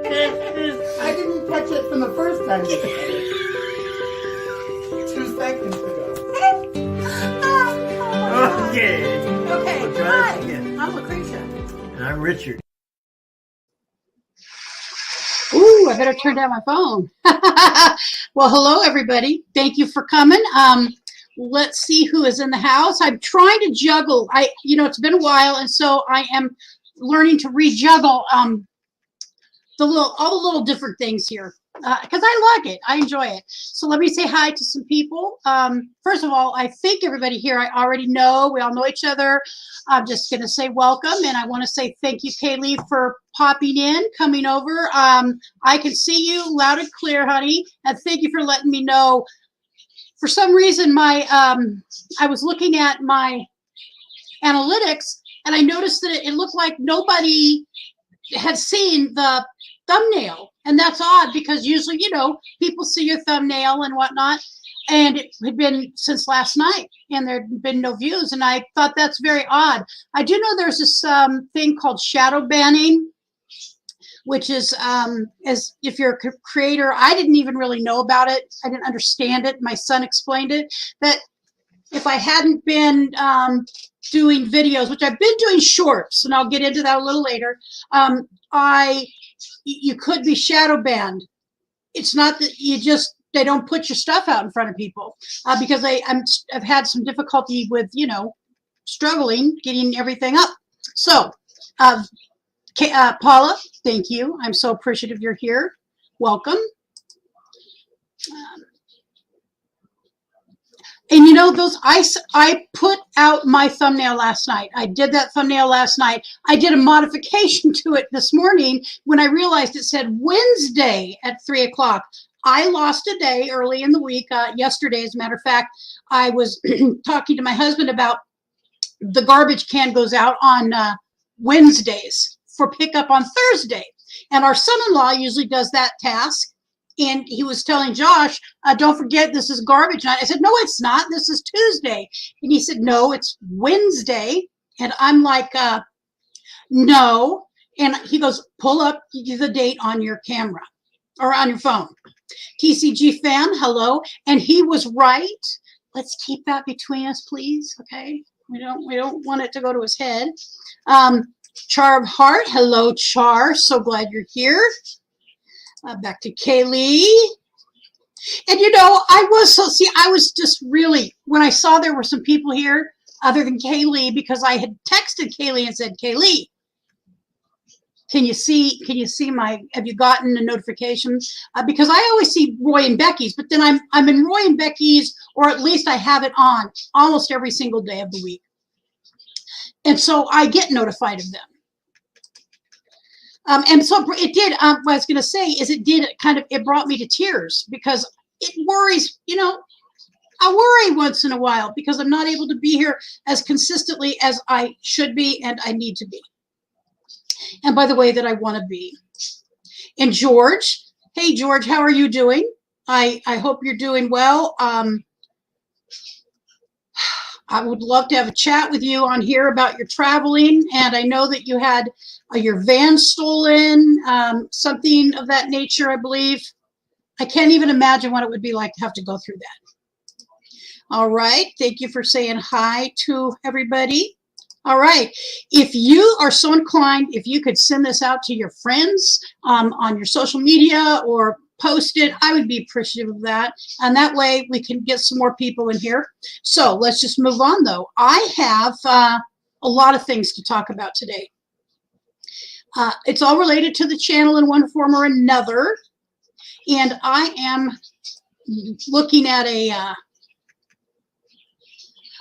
I didn't catch it from the first time. 2 seconds ago. Okay. Okay. We'll try Hi. this again. I'm Lucretia. And I'm Richard. Ooh, I better turn down my phone. Well, hello, everybody. Thank you for coming. Let's see who is in the house. I'm trying to juggle. It's been a while, and so I am learning to rejuggle all the little different things here because I like it. I enjoy it. So let me say hi to some people. First of all, I think everybody here I already know. We all know each other. I'm just going to say welcome, and I want to say thank you, Kaylee, for popping in, coming over. I can see you loud and clear, honey, and thank you for letting me know. For some reason, I was looking at my analytics, and I noticed that it looked like nobody had seen the thumbnail, and that's odd because usually, people see your thumbnail and whatnot, and it had been since last night, and there had been no views, and I thought that's very odd. I do know there's this thing called shadow banning, which is as if you're a creator. I didn't even really know about it. I didn't understand it. My son explained it, that if I hadn't been doing videos, which I've been doing shorts, and I'll get into that a little later, you could be shadow banned. It's not that they don't put your stuff out in front of people because I've had some difficulty with, struggling getting everything up. So, Paula, thank you. I'm so appreciative you're here. Welcome. And I put out my thumbnail last night. I did that thumbnail last night. I did a modification to it this morning when I realized it said Wednesday at 3 o'clock. I lost a day early in the week. Yesterday, as a matter of fact, I was talking to my husband about the garbage can goes out on Wednesdays for pickup on Thursday. And our son-in-law usually does that task. And he was telling Josh, don't forget, this is garbage night. I said, no, it's not. This is Tuesday. And he said, no, it's Wednesday. And I'm like, no. And he goes, pull up the date on your camera or on your phone. TCG fan, hello. And he was right. Let's keep that between us, please. Okay. We don't want it to go to his head. Char of Heart, hello, Char. So glad you're here. Back to Kaylee. And I was just really, when I saw there were some people here other than Kaylee, because I had texted Kaylee and said, Kaylee, can you see have you gotten a notification? Because I always see Roy and Becky's, but then I'm in Roy and Becky's, or at least I have it on almost every single day of the week. And so I get notified of them. And so it did, what I was going to say is it brought me to tears because it worries, I worry once in a while because I'm not able to be here as consistently as I should be and I need to be. And by the way that I want to be. And George, hey George, how are you doing? I hope you're doing well. I would love to have a chat with you on here about your traveling. And I know that you had your van stolen, something of that nature, I believe. I can't even imagine what it would be like to have to go through that. All right. Thank you for saying hi to everybody. All right. If you are so inclined, if you could send this out to your friends on your social media or post it, I would be appreciative of that. And that way we can get some more people in here. So let's just move on, though. I have a lot of things to talk about today. It's all related to the channel in one form or another. And I am looking at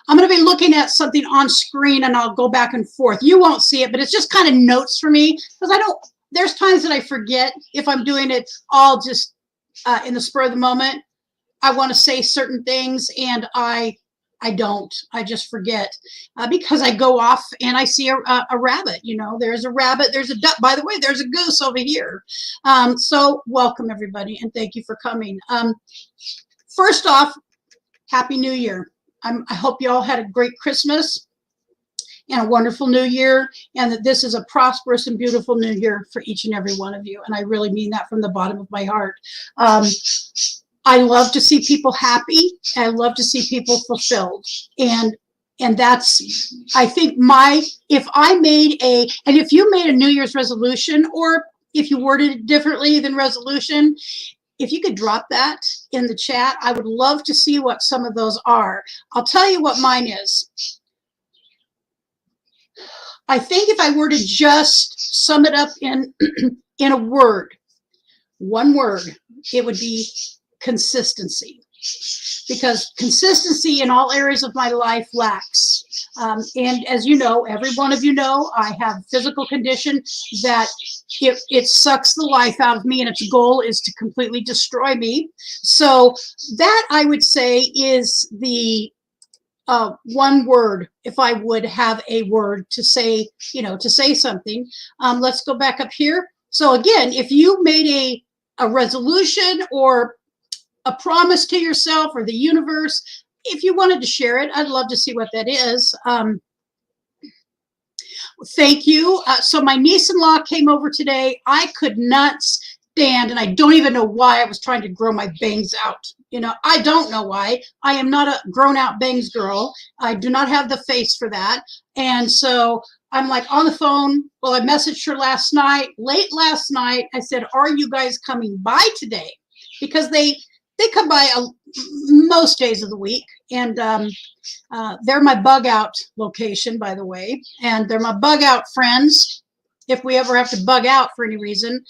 I'm going to be looking at something on screen, and I'll go back and forth. You won't see it, but it's just kind of notes for me because there's times that I forget if I'm doing it all just in the spur of the moment. I want to say certain things, and I don't. I just forget because I go off and I see a rabbit. There's a rabbit. There's a duck. By the way, there's a goose over here. So welcome, everybody, and thank you for coming. First off, Happy New Year. I hope you all had a great Christmas. and a wonderful new year, and that this is a prosperous and beautiful new year for each and every one of you. And I really mean that from the bottom of my heart. I love to see people happy. I love to see people fulfilled. And that's, I think if you made a New Year's resolution, or if you worded it differently than resolution, if you could drop that in the chat, I would love to see what some of those are. I'll tell you what mine is. I think if I were to just sum it up in in a word, one word, it would be consistency. Because consistency in all areas of my life lacks. And as you know, every one of you know, I have physical condition that it sucks the life out of me, and its goal is to completely destroy me. So that, I would say, is the one word, if I would have a word to say, to say something. Let's go back up here. So again, if you made a resolution or a promise to yourself or the universe, if you wanted to share it, I'd love to see what that is. Thank you. So my niece-in-law came over today. I could not stand, and I don't even know why I was trying to grow my bangs out. I don't know why. I am not a grown-out bangs girl. I do not have the face for that. And so I'm like on the phone. Well, I messaged her late last night. I said, are you guys coming by today? Because they come by most days of the week, and they're my bug out location, by the way, and they're my bug out friends. If we ever have to bug out for any reason,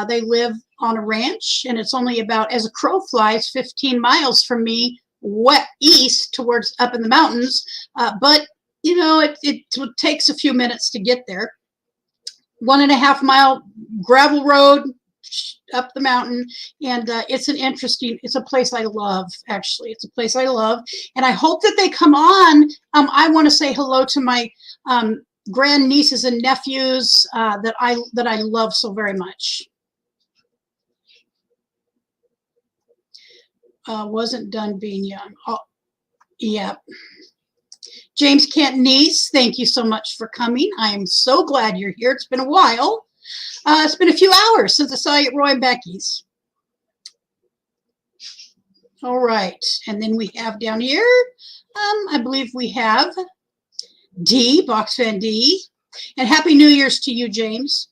they live on a ranch, and it's only about, as a crow flies, 15 miles from me, east towards up in the mountains. But it takes a few minutes to get there. 1.5 mile gravel road up the mountain, and it's a place I love. Actually, it's a place I love, and I hope that they come on. I want to say hello to my grandnieces and nephews that I love so very much. Wasn't done being young. Oh, yeah. James Kent niece, thank you so much for coming. I am so glad you're here. It's been a while. It's been a few hours since I saw you at Roy and Becky's. All right, and then we have down here, I believe we have D, Box Fan D, and Happy New Year's to you, James.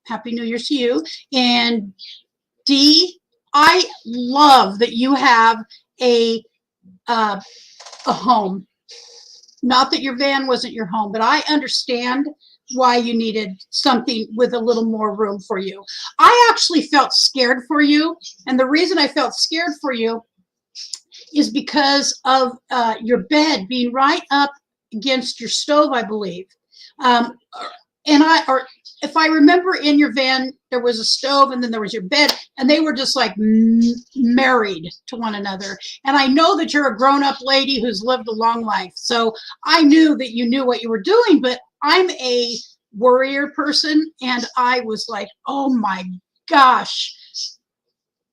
Happy New Year's to you. And D, I love that you have a home. Not that your van wasn't your home, but I understand why you needed something with a little more room for you. I actually felt scared for you, and the reason I felt scared for you is because of your bed being right up against your stove, I believe. If I remember, in your van, there was a stove and then there was your bed, and they were just like married to one another. And I know that you're a grown-up lady who's lived a long life. So I knew that you knew what you were doing, but I'm a worrier person, and I was like, oh my gosh,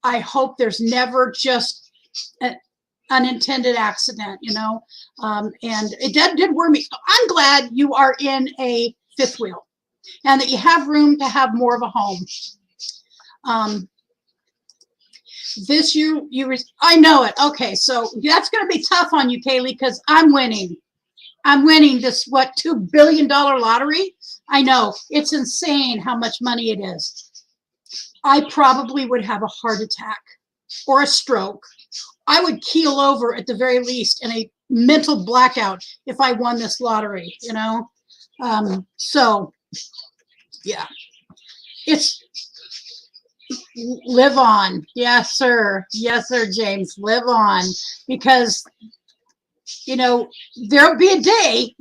I hope there's never just an unintended accident, and it did worry me. So I'm glad you are in a fifth wheel, and that you have room to have more of a home. I know it. Okay, so that's going to be tough on you, Kaylee, because I'm winning. I'm winning this, $2 billion lottery? I know. It's insane how much money it is. I probably would have a heart attack or a stroke. I would keel over at the very least in a mental blackout if I won this lottery, So, yeah. It's live on. Yes, sir. Yes, sir, James. Live on. Because there'll be a day,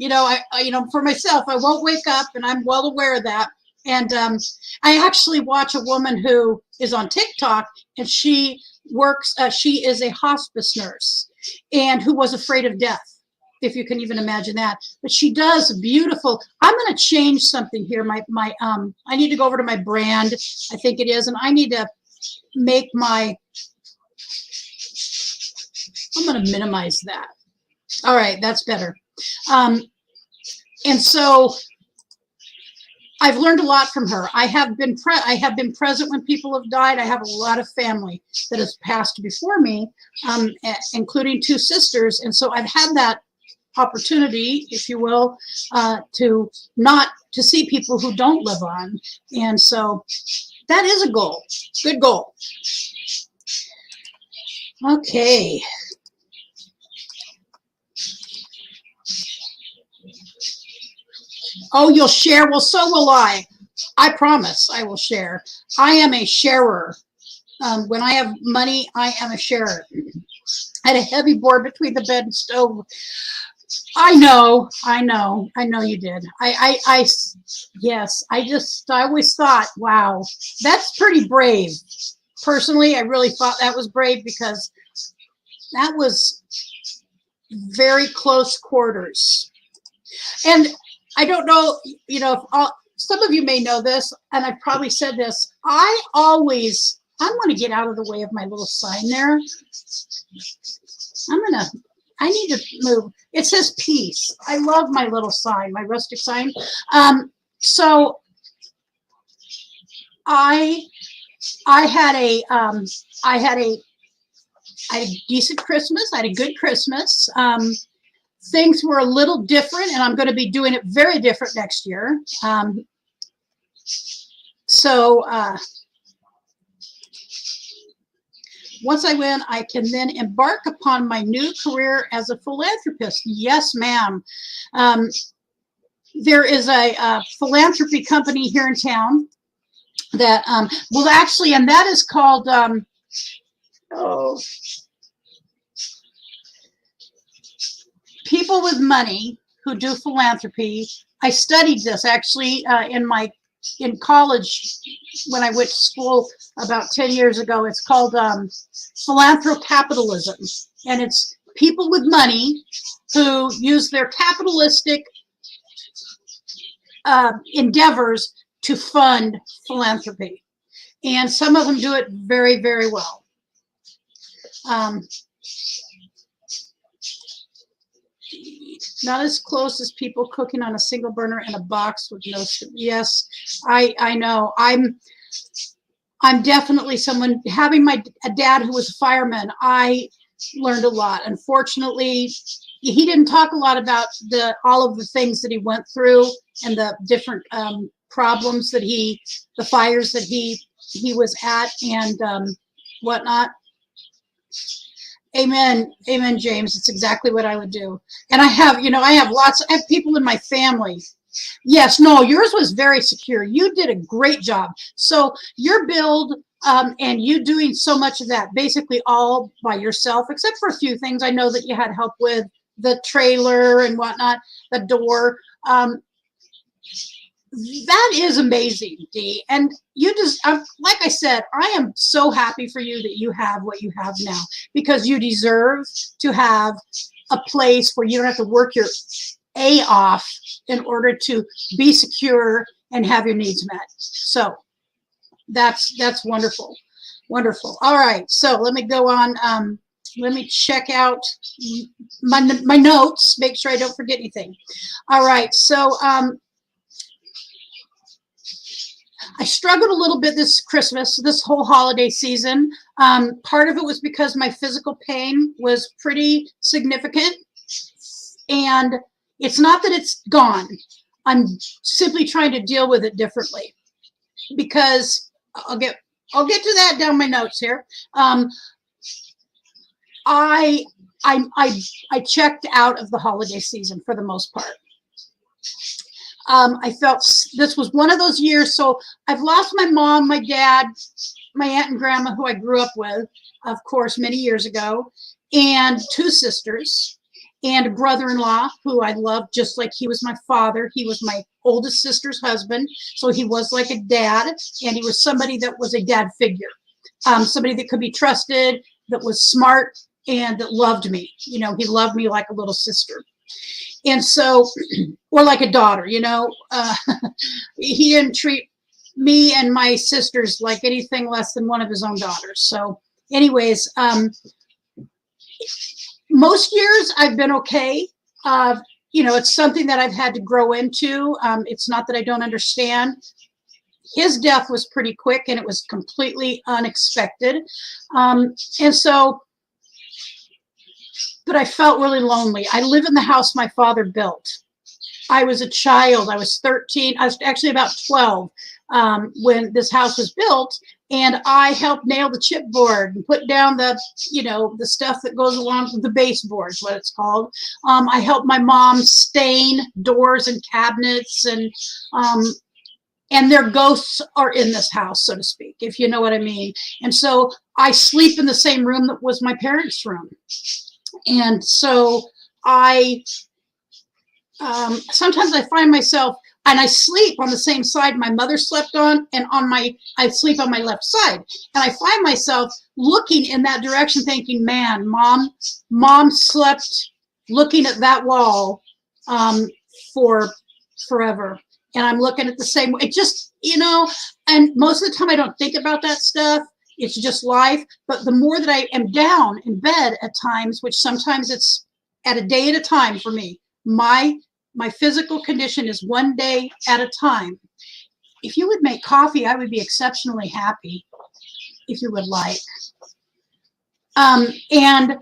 for myself, I won't wake up, and I'm well aware of that. And I actually watch a woman who is on TikTok, and she is a hospice nurse, and who was afraid of death, if you can even imagine that. But she does beautiful. I'm going to change something here. I need to go over to my brand, I think it is, and I need to make I'm going to minimize that. All right, that's better. And so I've learned a lot from her. I have been present when people have died. I have a lot of family that has passed before me, including 2 sisters. And so I've had that opportunity, if you will, to see people who don't live on. And so that is a goal. Good goal. Okay. Oh, you'll share? Well, so will I. I promise I will share. I am a sharer. When I have money, I am a sharer. I had a heavy board between the bed and stove. I know you did. Yes, I always thought, wow, that's pretty brave. Personally, I really thought that was brave because that was very close quarters. And I don't know, if some of you may know this, and I've probably said this, I'm going to get out of the way of my little sign there. I need to move. It says peace. I love my little sign, my rustic sign. So I had a decent Christmas. I had a good Christmas. Things were a little different, and I'm going to be doing it very different next year. Once I win, I can then embark upon my new career as a philanthropist. Yes, ma'am. There is a philanthropy company here in town that, well, actually, and that is called, People with Money Who Do Philanthropy. I studied this actually in college when I went to school about 10 years ago. It's called philanthrocapitalism, and it's people with money who use their capitalistic endeavors to fund philanthropy, and some of them do it very, very well. Not as close as people cooking on a single burner in a box with no. Yes, I know. I'm definitely someone, having a dad who was a fireman, I learned a lot. Unfortunately, he didn't talk a lot about all of the things that he went through and the different problems that the fires that he was at and whatnot. Amen. Amen, James. It's exactly what I would do. And I have people in my family. Yes, no, yours was very secure. You did a great job. So your build and you doing so much of that basically all by yourself, except for a few things I know that you had help with, the trailer and whatnot, the door. That is amazing, Dee. And you just, like I said, I am so happy for you that you have what you have now, because you deserve to have a place where you don't have to work your A off in order to be secure and have your needs met. So that's wonderful. Wonderful. All right. So let me go on. Let me check out my notes, make sure I don't forget anything. All right. So, I struggled a little bit this Christmas, this whole holiday season. Part of it was because my physical pain was pretty significant. And it's not that it's gone. I'm simply trying to deal with it differently, because I'll get to that down my notes here. I checked out of the holiday season for the most part. I felt this was one of those years. So I've lost my mom, my dad, my aunt and grandma, who I grew up with, of course, many years ago, and 2 sisters, and a brother-in-law who I loved just like he was my father. He was my oldest sister's husband, so he was like a dad, and he was somebody that was a dad figure, somebody that could be trusted, that was smart, and that loved me. You know, he loved me like a little sister. And so, or like a daughter, you know, he didn't treat me and my sisters like anything less than one of his own daughters. So anyways, most years I've been okay. you know, it's something that I've had to grow into. It's not that I don't understand. His death was pretty quick and it was completely unexpected. And so, but I felt really lonely. I live in the house my father built. I was a child. I was 13. I was actually about 12 when this house was built, and I helped nail the chipboard and put down the, you know, the stuff that goes along with the baseboards, what it's called. I helped my mom stain doors and cabinets, and their ghosts are in this house, so to speak, if you know what I mean. And so I sleep in the same room that was my parents' room. And so sometimes I find myself, and I sleep on the same side my mother slept on, and I sleep on my left side. And I find myself looking in that direction thinking, man, mom slept looking at that wall for forever. And I'm looking at the same way. It just, you know, and most of the time I don't think about that stuff. It's just life. But the more that I am down in bed at times, which sometimes it's at a day at a time for me, my physical condition is one day at a time. If you would make coffee, I would be exceptionally happy, if you would like. And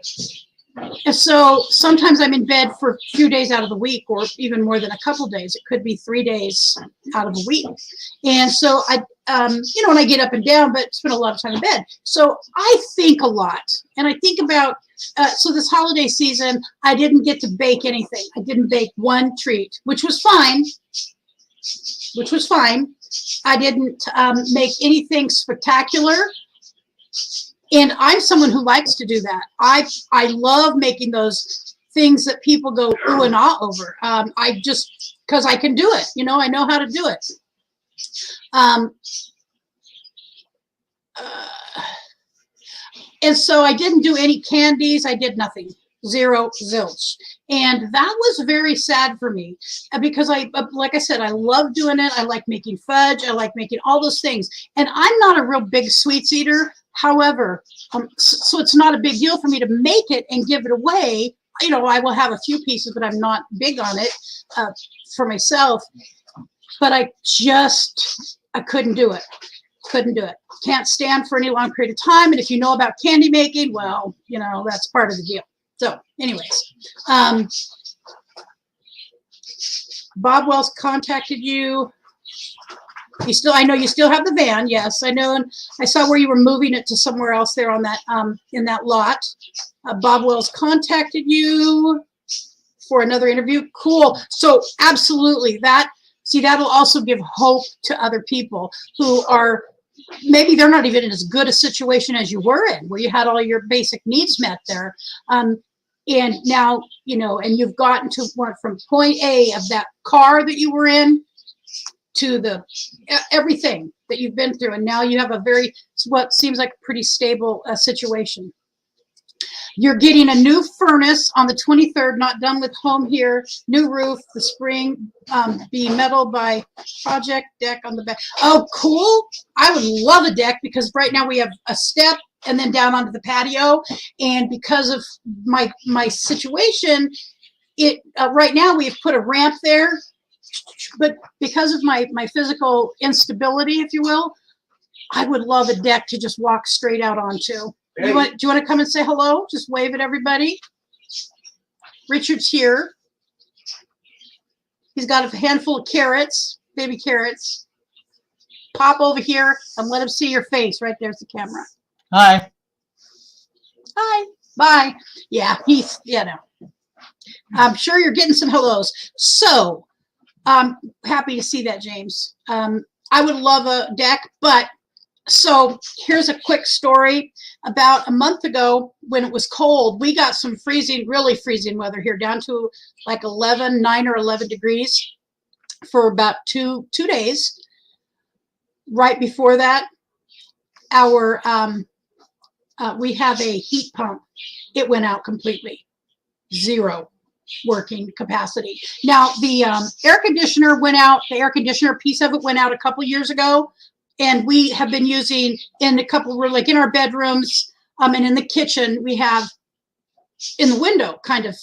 so sometimes I'm in bed for a few days out of the week, or even more than a couple days. It could be 3 days out of a week. And so I, you know, when I get up and down, but spend a lot of time in bed. So I think a lot, and I think about, so this holiday season, I didn't get to bake anything. I didn't bake one treat, which was fine. I didn't make anything spectacular. And I'm someone who likes to do that. I love making those things that people go ooh and ah over. I just, because I can do it. You know, I know how to do it. And so I didn't do any candies. I did nothing. Zero, zilch. And that was very sad for me because like I said, I love doing it. I like making fudge. I like making all those things. And I'm not a real big sweets eater. However, so it's not a big deal for me to make it and give it away. You know, I will have a few pieces, but I'm not big on it for myself. But I couldn't do it. Couldn't do it. Can't stand for any long period of time. And if you know about candy making, well, you know, that's part of the deal. So anyways, Bob Wells contacted you. I know you still have the van. Yes, I know. And I saw where you were moving it to somewhere else there on that, in that lot. Bob Wells contacted you for another interview. Cool. So absolutely that'll also give hope to other people who are, maybe they're not even in as good a situation as you were in, where you had all your basic needs met there. And now, you know, and you've gotten to from point A of that car that you were in to everything that you've been through. And now you have what seems like a pretty stable situation. You're getting a new furnace on the 23rd, not done with home here, new roof, the spring, be metal by project deck on the back. Oh, cool. I would love a deck because right now we have a step and then down onto the patio. And because of my situation, right now we have put a ramp there, but because of my physical instability, if you will, I would love a deck to just walk straight out onto. Hey. Do you want to come and say hello? Just wave at everybody. Richard's here. He's got a handful of carrots, baby carrots. Pop over here and let him see your face. Right there's the camera. Hi. Hi. Bye. Yeah, no. I'm sure you're getting some hellos. So I'm happy to see that, James. I would love a deck, but so here's a quick story. About a month ago when it was cold, we got some really freezing weather here, down to like 9 or 11 degrees for about two days. Right before that, we have a heat pump. It went out completely. Zero working capacity. Now the air conditioner went out. The air conditioner piece of it went out a couple years ago. And we have been using in a couple, like in our bedrooms and in the kitchen, we have in the window kind of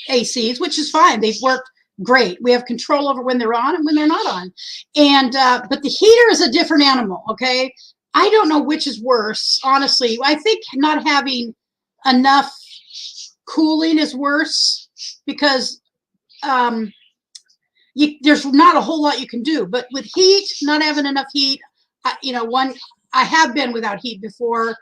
ACs, which is fine. They've worked great. We have control over when they're on and when they're not on. And but the heater is a different animal. Okay, I don't know which is worse, honestly. I think not having enough cooling is worse because there's not a whole lot you can do. But with heat, not having enough heat, I have been without heat before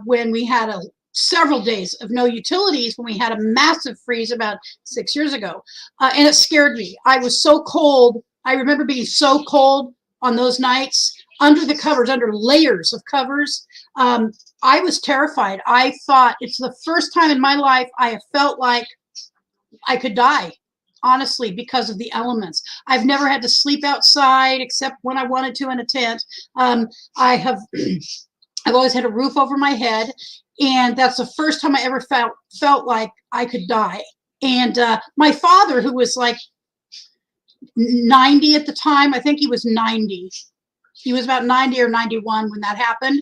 when we had several days of no utilities when we had a massive freeze about 6 years ago. And it scared me. I was so cold. I remember being so cold on those nights under the covers, under layers of covers. I was terrified. I thought it's the first time in my life I have felt like I could die, honestly, because of the elements. I've never had to sleep outside except when I wanted to in a tent. I've always had a roof over my head, and that's the first time I ever felt like I could die. And my father, who was like 90 at the time, I think he was 90. He was about 90 or 91 when that happened.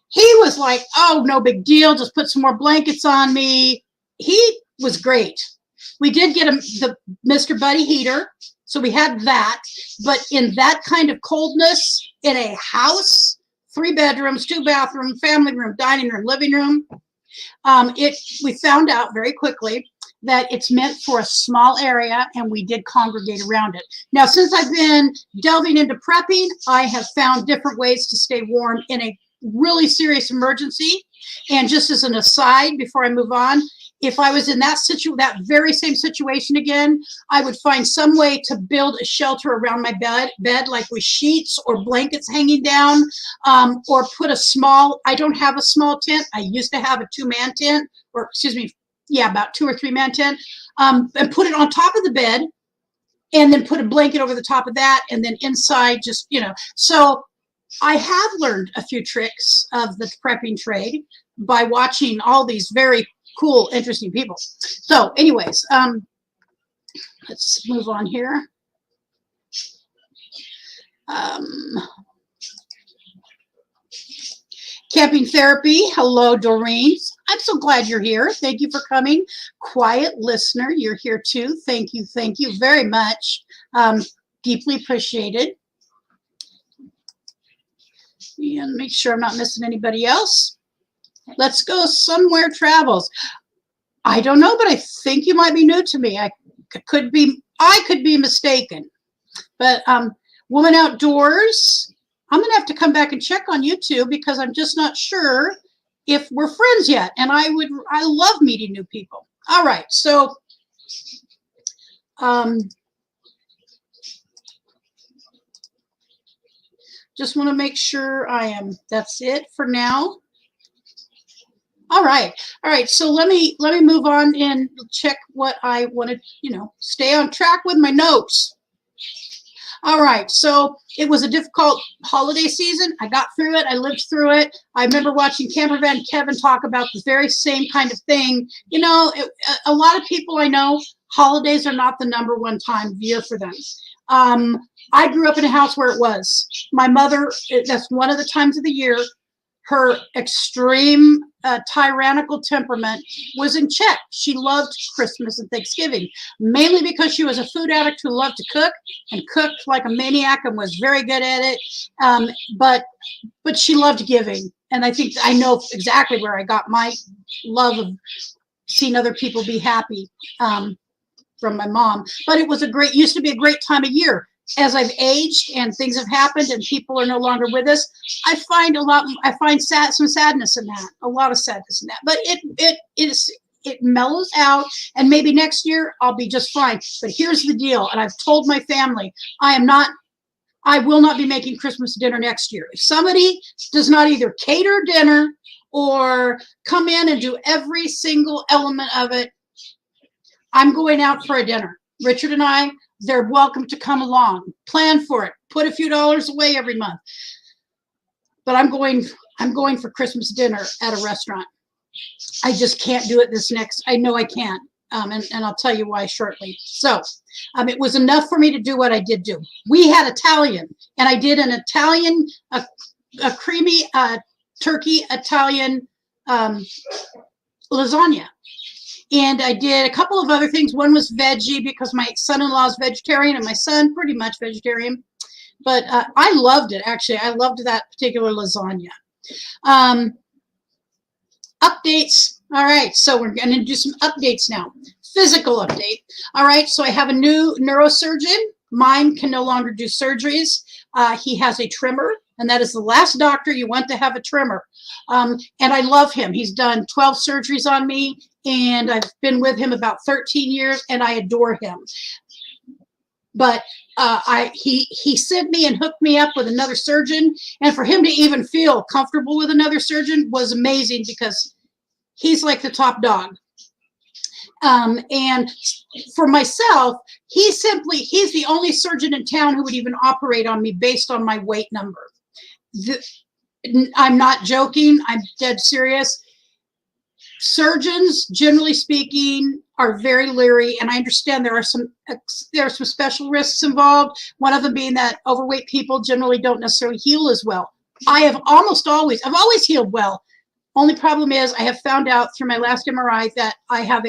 He was like, oh, no big deal. Just put some more blankets on me. He was great. We did get the Mr. Buddy heater, so we had that. But in that kind of coldness, in a house, 3 bedrooms, 2 bathrooms, family room, dining room, living room, we found out very quickly that it's meant for a small area, and we did congregate around it. Now, since I've been delving into prepping, I have found different ways to stay warm in a really serious emergency. And just as an aside, before I move on, if I was in that very same situation again, I would find some way to build a shelter around my bed, like with sheets or blankets hanging down, or put I don't have a small tent. I used to have a 2-man tent, or excuse me, yeah, about 2 or 3 man tent, and put it on top of the bed, and then put a blanket over the top of that, and then inside just, so I have learned a few tricks of the prepping trade by watching all these very cool, interesting people. So anyways, let's move on here. Camping therapy. Hello, Doreen. I'm so glad you're here. Thank you for coming. Quiet listener, you're here too. Thank you very much. Deeply appreciated. And make sure I'm not missing anybody else. Let's go somewhere travels. I don't know, but I think you might be new to me. I could be mistaken. But Woman Outdoors, I'm gonna have to come back and check on YouTube because I'm just not sure if we're friends yet. And I love meeting new people. All right, so just want to make sure that's it for now. All right. So let me move on and check what I want to, stay on track with my notes. All right. So it was a difficult holiday season. I got through it. I lived through it. I remember watching Camper Van Kevin talk about the very same kind of thing. A lot of people I know, holidays are not the #1 time of year for them. I grew up in a house where it was. My mother, that's one of the times of the year, her extreme tyrannical temperament was in check. She loved Christmas and Thanksgiving, mainly because she was a food addict who loved to cook and cooked like a maniac and was very good at it. But she loved giving. And I think I know exactly where I got my love of seeing other people be happy from my mom. But it was used to be a great time of year. As I've aged and things have happened and people are no longer with us, I find some sadness in that, a lot of sadness in that. But it mellows out, and maybe next year I'll be just fine. But here's the deal, and I've told my family, I will not be making Christmas dinner next year. If somebody does not either cater dinner or come in and do every single element of it, I'm going out for a dinner. Richard and I, they're welcome to come along. Plan for it. Put a few dollars away every month. But I'm going for Christmas dinner at a restaurant. I just can't do it I know I can't. And I'll tell you why shortly. So it was enough for me to do what I did do. We had Italian, and I did an Italian, a creamy turkey Italian lasagna. And I did a couple of other things. One was veggie because my son-in-law is vegetarian and my son pretty much vegetarian. But I loved it, actually. I loved that particular lasagna. Updates. All right, so we're going to do some updates now. Physical update. All right, so I have a new neurosurgeon. Mine can no longer do surgeries. He has a trimmer, and that is the last doctor you want to have a trimmer. And I love him. He's done 12 surgeries on me, and I've been with him about 13 years, and I adore him. But he sent me and hooked me up with another surgeon, and for him to even feel comfortable with another surgeon was amazing because he's like the top dog. And for myself, he's the only surgeon in town who would even operate on me based on my weight number. I'm not joking. I'm dead serious. Surgeons, generally speaking, are very leery, and I understand there are some special risks involved. One of them being that overweight people generally don't necessarily heal as well. I've always healed well. Only problem is I have found out through my last MRI that I have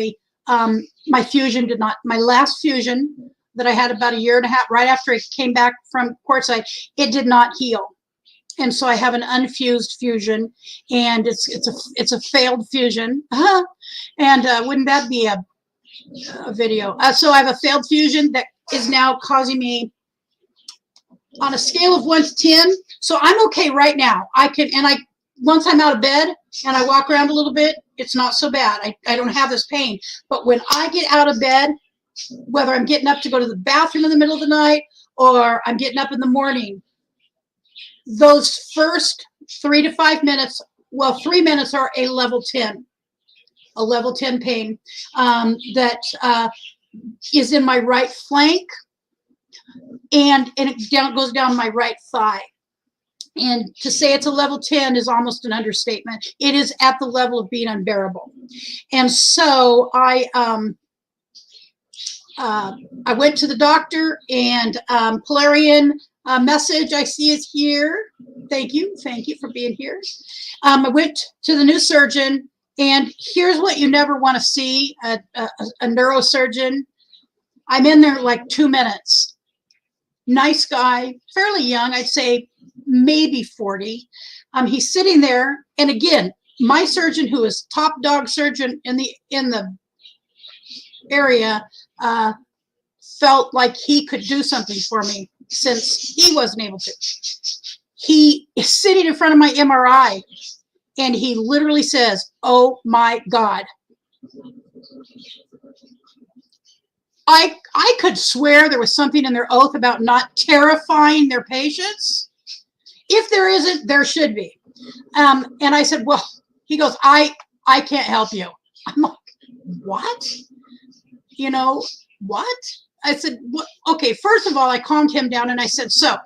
my last fusion that I had about a year and a half right after I came back from courtside, it did not heal. And so I have an unfused fusion, and it's a failed fusion. And wouldn't that be a video? So I have a failed fusion that is now causing me on a scale of 1 to 10. So I'm okay right now. Once I'm out of bed and I walk around a little bit, it's not so bad. I don't have this pain. But when I get out of bed, whether I'm getting up to go to the bathroom in the middle of the night or I'm getting up in the morning, those first 3 to 5 minutes, well, 3 minutes are a level 10 pain that is in my right flank, and it goes down my right thigh. And to say it's a level 10 is almost an understatement. It is at the level of being unbearable. And so I went to the doctor, and Polarian message I see is here. Thank you for being here. I went to the new surgeon, and here's what you never want to see, a neurosurgeon. I'm in there like 2 minutes. Nice guy, fairly young, I'd say maybe 40. He's sitting there, and again, my surgeon, who is top dog surgeon in the area, felt like he could do something for me since he wasn't able to. He is sitting in front of my MRI, and he literally says, "Oh my God." I could swear there was something in their oath about not terrifying their patients. If there isn't, there should be. And I said, well, he goes, I can't help you. I'm like, what? You know, what? I said, what? Okay, first of all, I calmed him down and I said, so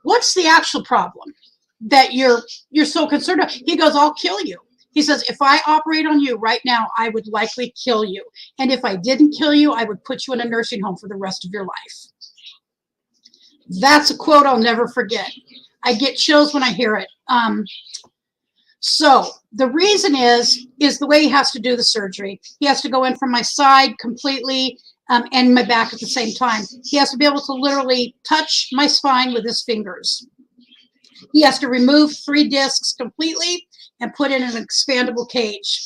what's the actual problem that you're so concerned about? He goes, I'll kill you. He says, if I operate on you right now, I would likely kill you. And if I didn't kill you, I would put you in a nursing home for the rest of your life. That's a quote I'll never forget. I get chills when I hear it. So the reason is the way he has to do the surgery. He has to go in from my side completely and my back at the same time. He has to be able to literally touch my spine with his fingers. He has to remove 3 discs completely and put in an expandable cage.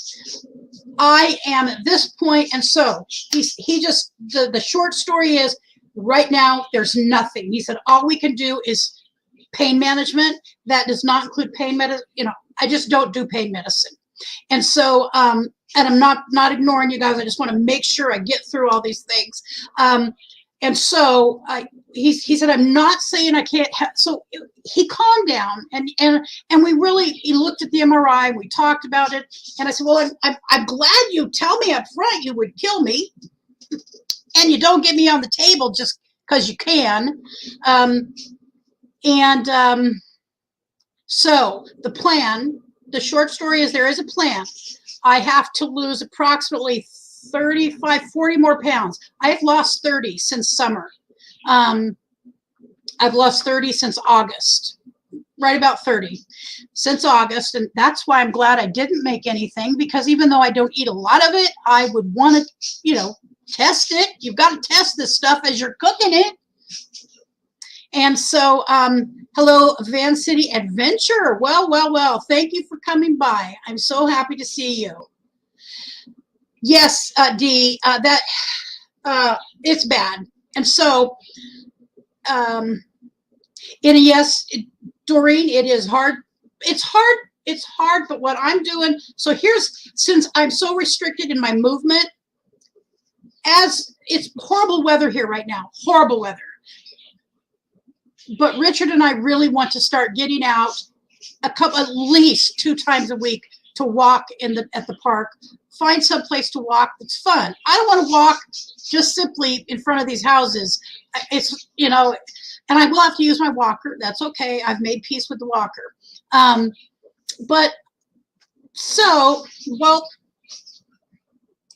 I am at this point, and so the short story is, right now there's nothing. He said all we can do is pain management. That does not include pain medicine. You know, I just don't do pain medicine. And so, and I'm not ignoring you guys. I just want to make sure I get through all these things. And so he said, I'm not saying I can't. So he calmed down, and he looked at the MRI. We talked about it, and I said, well, I'm glad you tell me up front you would kill me, and you don't get me on the table just because you can. So the plan, the short story is there is a plan. I have to lose approximately 35, 40 more pounds. I've lost 30 since summer. I've lost 30 since August. right about 30 since August. And that's why I'm glad I didn't make anything, because even though I don't eat a lot of it, I would want to, you know, test it. You've got to test this stuff as you're cooking it. And so, hello, Van City Adventure. Well, well, well, thank you for coming by. I'm so happy to see you. Yes, Dee, it's bad. And so, and yes, Doreen, it is hard. It's hard. It's hard, but what I'm doing, so here's, since I'm so restricted in my movement, as it's horrible weather here right now, horrible weather. But Richard and I really want to start getting out at least 2 times a week to walk at the park. Find some place to walk that's fun. I don't want to walk just simply in front of these houses. It's, you know, and I will have to use my walker. That's okay. I've made peace with the walker. But so, well,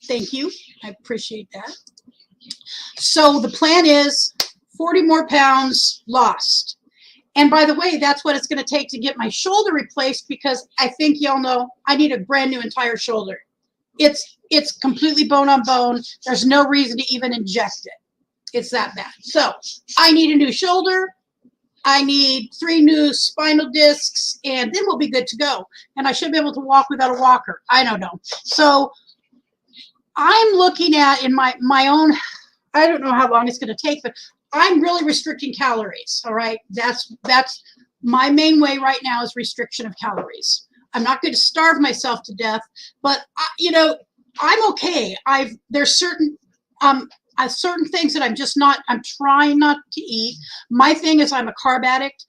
thank you. I appreciate that. So the plan is 40 more pounds lost. And by the way, that's what it's going to take to get my shoulder replaced, because I think y'all know I need a brand new entire shoulder. It's completely bone on bone. There's no reason to even inject it. It's that bad. So I need a new shoulder. I need 3 new spinal discs, and then we'll be good to go. And I should be able to walk without a walker. I don't know. So I'm looking at in my own, I don't know how long it's going to take, but I'm really restricting calories. All right. That's my main way right now, is restriction of calories. I'm not going to starve myself to death, but you know, I'm okay. There's certain things that I'm trying not to eat. My thing is I'm a carb addict.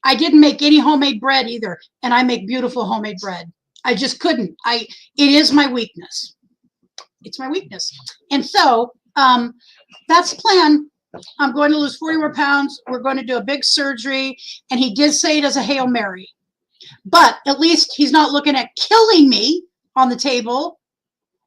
I didn't make any homemade bread either. And I make beautiful homemade bread. I just couldn't. It is my weakness. It's my weakness. And so, that's the plan. I'm going to lose 40 more pounds. We're going to do a big surgery. And he did say it as a Hail Mary. But at least he's not looking at killing me on the table,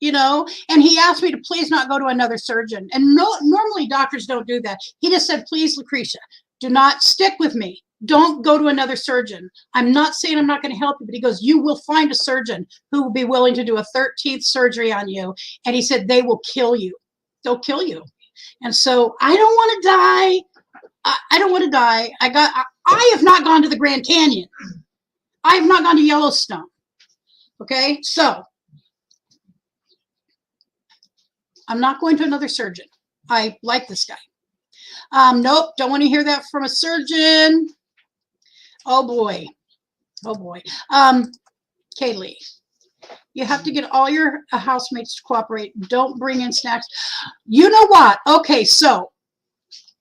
you know. And he asked me to please not go to another surgeon. And normally doctors don't do that. He just said, please, Lucretia, do not stick with me. Don't go to another surgeon. I'm not saying I'm not going to help you, but he goes, you will find a surgeon who will be willing to do a 13th surgery on you. And he said, they will kill you. They'll kill you. And so I don't want to die. I don't want to die. I have not gone to the Grand Canyon. I have not gone to Yellowstone. Okay, so I'm not going to another surgeon. I like this guy. Nope, don't want to hear that from a surgeon. Oh boy. Oh boy. Kaylee, you have to get all your housemates to cooperate. Don't bring in snacks. You know what? Okay, so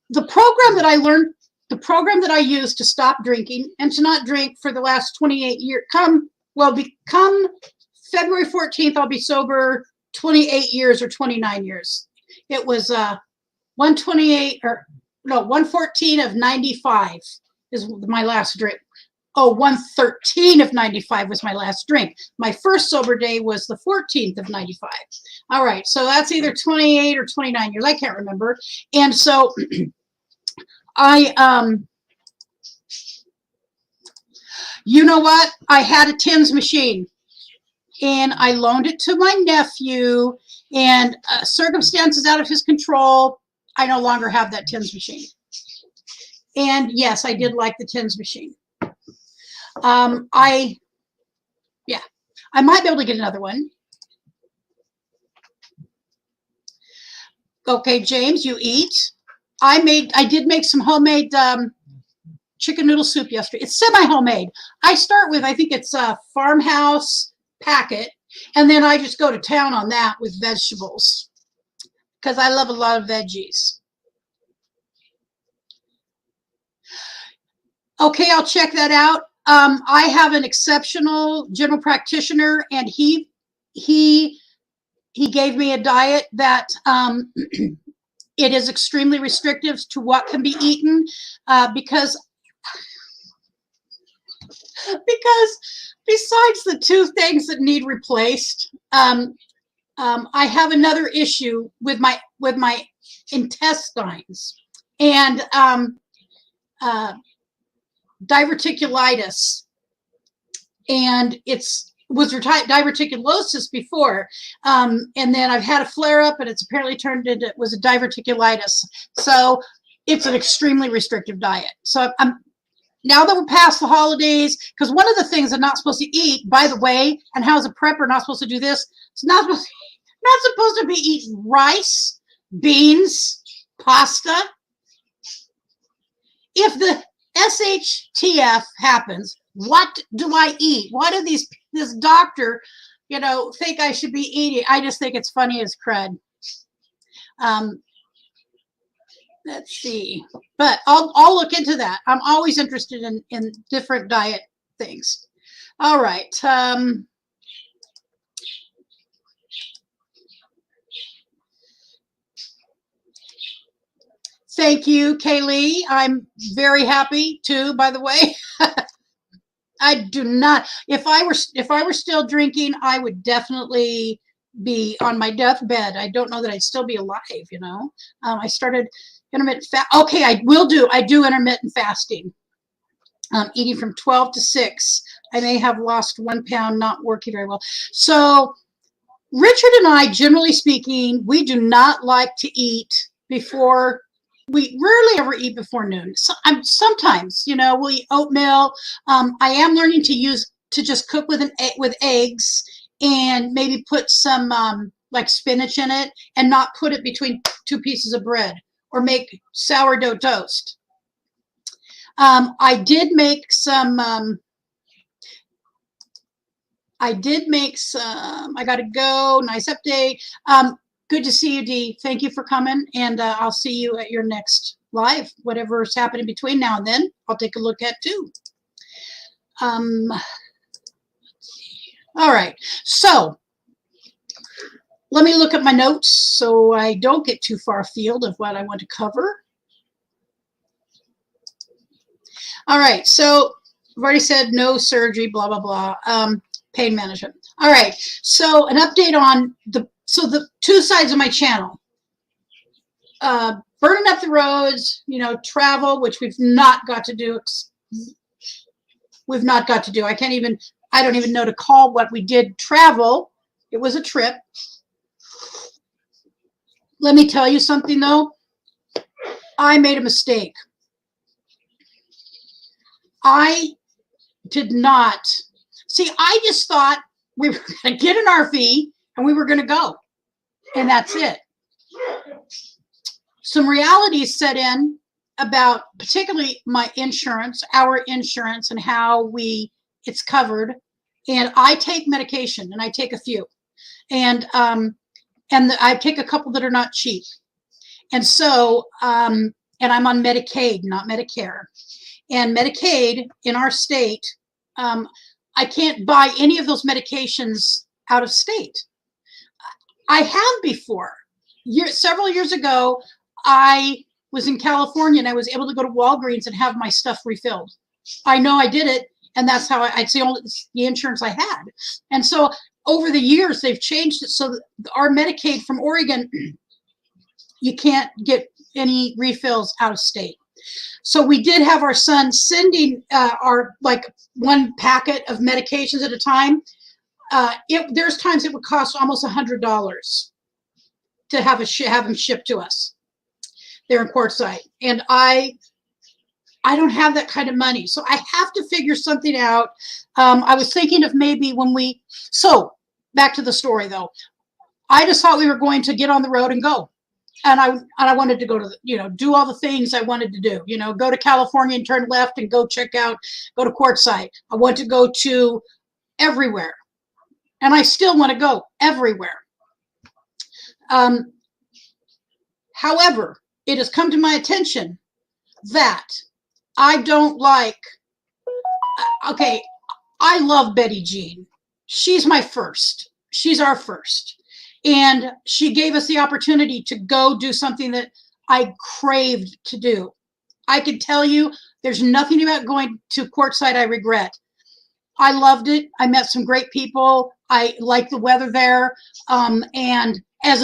the program that I learned, the program that I used to stop drinking and to not drink for the last 28 years, come February 14th, I'll be sober 28 years or 29 years. It was 114 of 95 is my last drink. Oh, 113 of 95 was my last drink. My first sober day was the 14th of 95. All right, so that's either 28 or 29 years. I can't remember. And so you know what? I had a tins machine, and I loaned it to my nephew, and circumstances out of his control, I no longer have that tins machine. And yes, I did like the tins machine. I might be able to get another one. Okay, James, you eat. I did make some homemade chicken noodle soup yesterday. It's semi-homemade. I start with, I think it's a farmhouse packet, and then I just go to town on that with vegetables, because I love a lot of veggies. Okay, I'll check that out. I have an exceptional general practitioner, and he gave me a diet that it is extremely restrictive to what can be eaten, because besides the 2 things that need replaced, I have another issue with my intestines, and diverticulitis, and was diverticulosis before, and then I've had a flare up, and it's apparently turned into, it was a diverticulitis. So it's an extremely restrictive diet. So I'm now that we're past the holidays, because one of the things I'm not supposed to eat, by the way, and how as a prepper not supposed to do this, it's not supposed to be eating rice, beans, pasta. If the SHTF happens, what do I eat? What do this doctor, think I should be eating? I just think it's funny as crud. Let's see, but I'll look into that. I'm always interested in different diet things. All right. Thank you, Kaylee. I'm very happy too, by the way. I do not. If I were still drinking, I would definitely be on my deathbed. I don't know that I'd still be alive. I started intermittent fast. Okay, I do intermittent fasting. Eating from 12 to 6. I may have lost 1 pound, not working very well. So Richard and I, generally speaking, we do not like to eat before. We rarely ever eat before noon. So sometimes, we'll eat oatmeal. I am learning to just cook with eggs and maybe put some like spinach in it and not put it between 2 pieces of bread, or make sourdough toast. I did make some. I gotta go. Nice update. Good to see you, Dee. Thank you for coming, and I'll see you at your next live. Whatever's happening between now and then, I'll take a look at too. All right, so let me look at my notes so I don't get too far afield of what I want to cover. All right, so I've already said no surgery, blah, blah, blah, pain management. All right, so an update on the 2 sides of my channel. Burning up the roads, travel, which we've not got to do. I don't even know to call what we did travel. It was a trip. Let me tell you something, though. I made a mistake. I did not. See, I just thought we were going to get an RV and we were going to go. And that's it. Some realities set in about particularly my insurance, our insurance, and how it's covered. And I take medication, and I take a few. And I take a couple that are not cheap. And so, and I'm on Medicaid, not Medicare. And Medicaid in our state, I can't buy any of those medications out of state. I have before. Several years ago, I was in California, and I was able to go to Walgreens and have my stuff refilled. I know I did it, and that's how it's the insurance I had. And so over the years, they've changed it so that our Medicaid from Oregon, you can't get any refills out of state. So we did have our son sending our 1 packet of medications at a time. There's times it would cost almost $100 to have them shipped to us there in Quartzsite. And I don't have that kind of money. So I have to figure something out. I was thinking of maybe so back to the story though. I just thought we were going to get on the road and go. And I wanted to go to, do all the things I wanted to do, go to California and turn left and go to Quartzsite. I want to go to everywhere. And I still want to go everywhere. However, it has come to my attention that I don't like, okay, I love Betty Jean. She's my first. She's our first. And she gave us the opportunity to go do something that I craved to do. I can tell you there's nothing about going to Quartzsite I regret. I loved it. I met some great people. I like the weather there. And as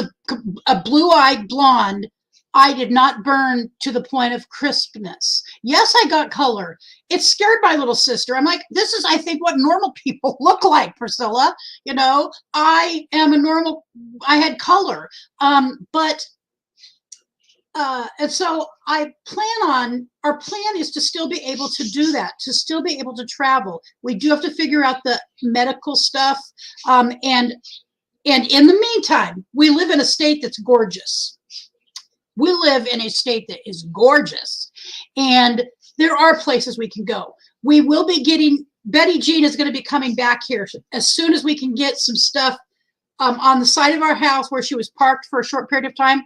a blue-eyed blonde, I did not burn to the point of crispness. Yes, I got color. It scared my little sister. I'm like, this is, I think, what normal people look like, Priscilla. You know, I am a normal, I had color. And so our plan is to still be able to do that, to still be able to travel. We do have to figure out the medical stuff. And in the meantime, we live in a state that's gorgeous. We live in a state that is gorgeous. And there are places we can go. We will be getting, Betty Jean is going to be coming back here as soon as we can get some stuff on the side of our house where she was parked for a short period of time.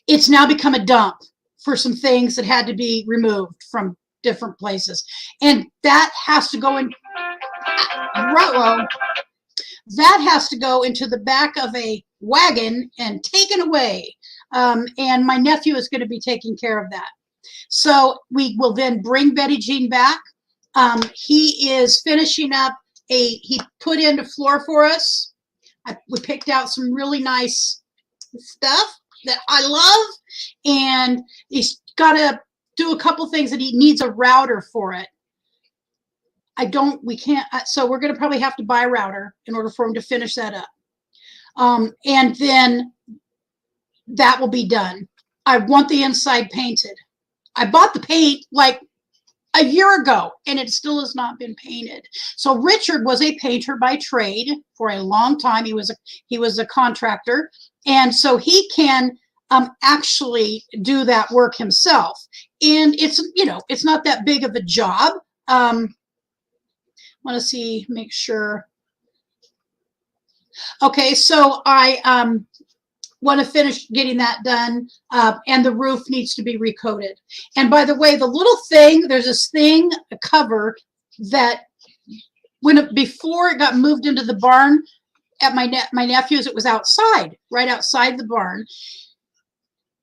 It's now become a dump for some things that had to be removed from different places. And that has to go in, that has to go into the back of a wagon and taken away. And my nephew is going to be taking care of that. So we will then bring Betty Jean back. He is finishing up he put in the floor for us. We picked out some really nice stuff that I love, and he's got to do a couple things that he needs a router for it. We can't, so we're going to probably have to buy a router in order for him to finish that up. And then that will be done. I want the inside painted. I bought the paint like a year ago, and it still has not been painted. So Richard was a painter by trade for a long time. He was a contractor, and so he can actually do that work himself. And it's, you know, it's not that big of a job. Want to see, make sure. Okay, so I want to finish getting that done, and the roof needs to be recoated. And by the way, the little thing, there's this thing, a cover that before it got moved into the barn at my nephew's, it was outside, right outside the barn.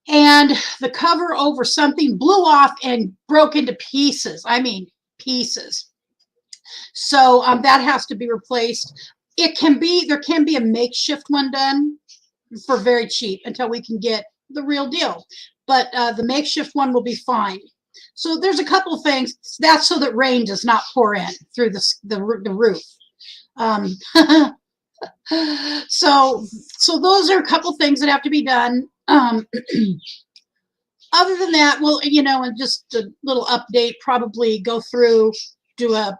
And the cover over something blew off and broke into pieces. I mean, pieces. So that has to be replaced. There can be a makeshift one done for very cheap until we can get the real deal. But the makeshift one will be fine. So there's a couple of things. That's so that rain does not pour in through the roof. So those are a couple things that have to be done. Other than that, well, you know, and just a little update, probably go through, do a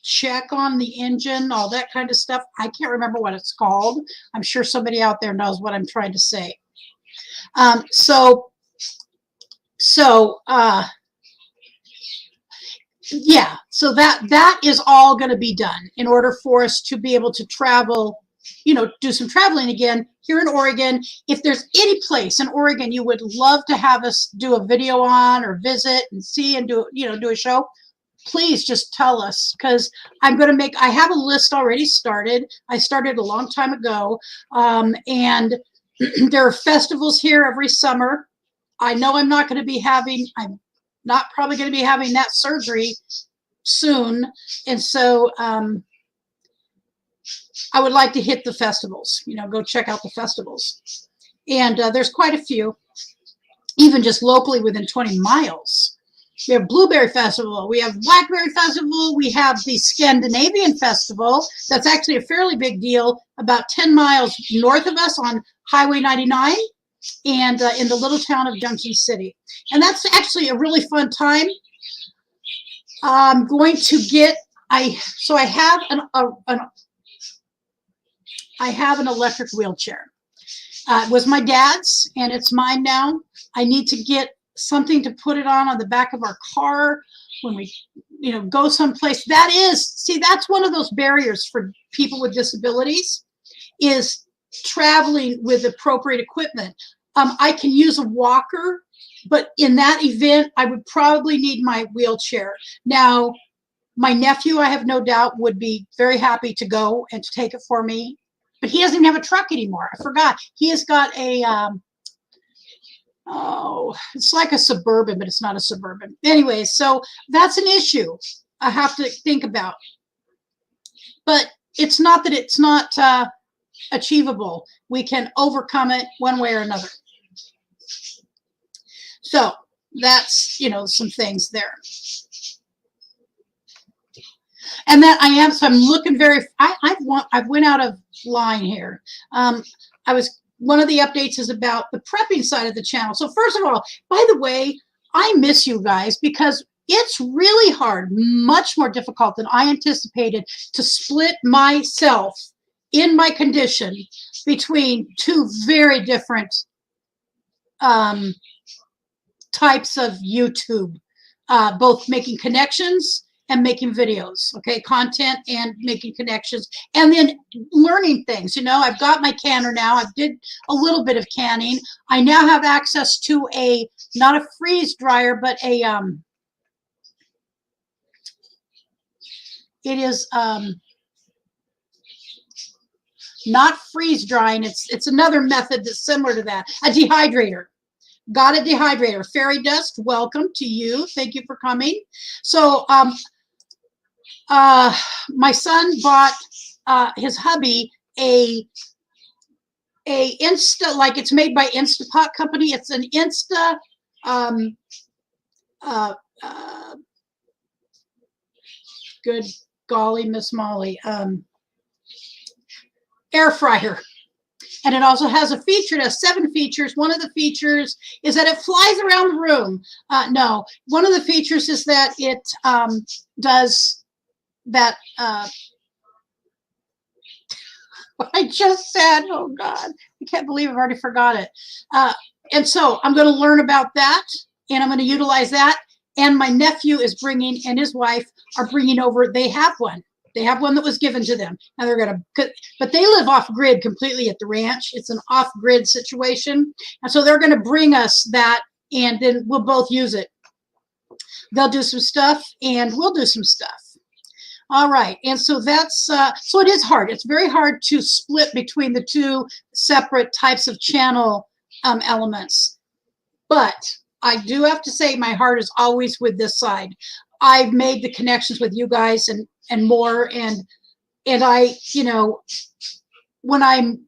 check on the engine, all that kind of stuff. I can't remember what it's called. I'm sure somebody out there knows what I'm trying to say. Yeah, so that is all going to be done in order for us to be able to travel, you know, do some traveling again here in Oregon. If there's any place in Oregon you would love to have us do a video on or visit and see and do, you know, do a show, please just tell us, because I have a list already started. I started a long time ago, and there are festivals here every summer. I know I'm not probably going to be having that surgery soon, and so I would like to hit the festivals, you know, go check out the festivals. And there's quite a few, even just locally within 20 miles. We have Blueberry Festival, we have Blackberry Festival, we have the Scandinavian Festival. That's actually a fairly big deal, about 10 miles north of us on Highway 99 and in the little town of Junction City. And that's actually a really fun time. I'm going to get, I have an electric wheelchair. It was my dad's and it's mine now. I need to get something to put it on the back of our car when we, you know, go someplace. That's one of those barriers for people with disabilities, is traveling with appropriate equipment. I can use a walker, but in that event, I would probably need my wheelchair. Now, my nephew, I have no doubt, would be very happy to go and to take it for me, but he doesn't even have a truck anymore. I forgot. He has got a, it's like a Suburban, but it's not a Suburban. Anyway, so that's an issue I have to think about. But it's not that it's not achievable. We can overcome it one way or another. So that's, you know, some things there. And that I am, so I'm looking very, I've went out of line here. One of the updates is about the prepping side of the channel. So first of all, by the way, I miss you guys because it's really hard, much more difficult than I anticipated to split myself in my condition between two very different types of YouTube, both making connections and making videos, okay, content and making connections, and then learning things. You know, I've got my canner now. I did a little bit of canning. I now have access to a, not a freeze dryer, but a, it is not freeze drying. It's another method that's similar to that, a dehydrator. Got a dehydrator. Fairy Dust, welcome to you. Thank you for coming. So, my son bought his hubby a Insta, like it's made by Instapot company. It's an Insta good golly, Miss Molly, air fryer. And it also has a feature. It has 7 features. One of the features is that it flies around the room. No, one of the features is that it does that. What I just said, oh God, I can't believe I've already forgot it. And so I'm going to learn about that, and I'm going to utilize that. And my nephew is bringing, and his wife are bringing over, they have one. They have one that was given to them. Now they're going to, but they live off grid completely at the ranch. It's an off grid situation. And so they're going to bring us that, and then we'll both use it. They'll do some stuff and we'll do some stuff. All right. And so that's, so it is hard. It's very hard to split between the two separate types of channel elements. But I do have to say my heart is always with this side. I've made the connections with you guys and more, and I, you know, when I'm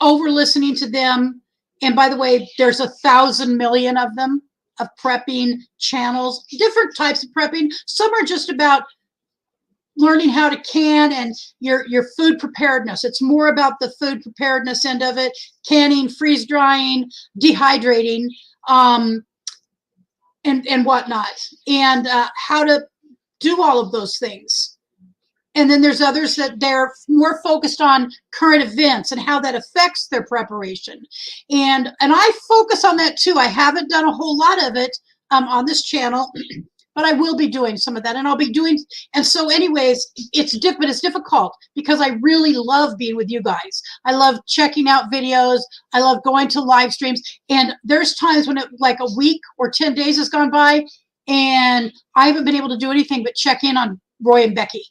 over listening to them, and by the way, there's 1,000 million of them, of prepping channels, different types of prepping. Some are just about learning how to can and your food preparedness. It's more about the food preparedness end of it, canning, freeze drying, dehydrating, and whatnot, and how to do all of those things. And then there's others that they're more focused on current events and how that affects their preparation. And I focus on that too. I haven't done a whole lot of it on this channel, but I will be doing some of that, and I'll be doing. And so anyways, it's difficult because I really love being with you guys. I love checking out videos. I love going to live streams. And there's times when it, like a week or 10 days has gone by and I haven't been able to do anything but check in on Roy and Becky,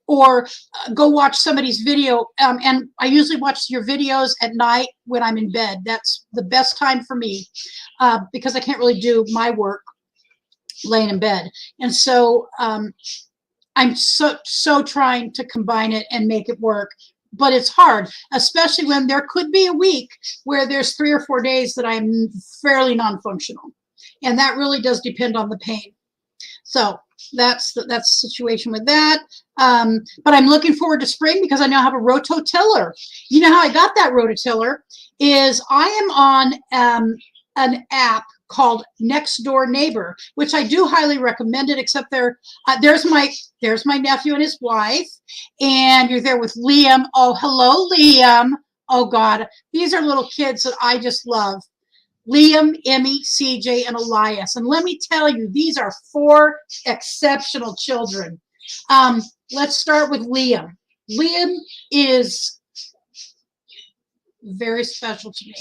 or go watch somebody's video. And I usually watch your videos at night when I'm in bed. That's the best time for me because I can't really do my work laying in bed. And so I'm so trying to combine it and make it work. But it's hard, especially when there could be a week where there's 3 or 4 days that I'm fairly non-functional. And that really does depend on the pain. So that's the situation with that. But I'm looking forward to spring because I now have a rototiller. You know how I got that rototiller is I am on an app called Next Door Neighbor, which I do highly recommend it, except there's my nephew and his wife, and you're there with Liam. Oh, hello, Liam. Oh God, these are little kids that I just love. Liam, Emmy, CJ, and Elias. And let me tell you, these are 4 exceptional children. Let's start with Liam. Liam is very special to me.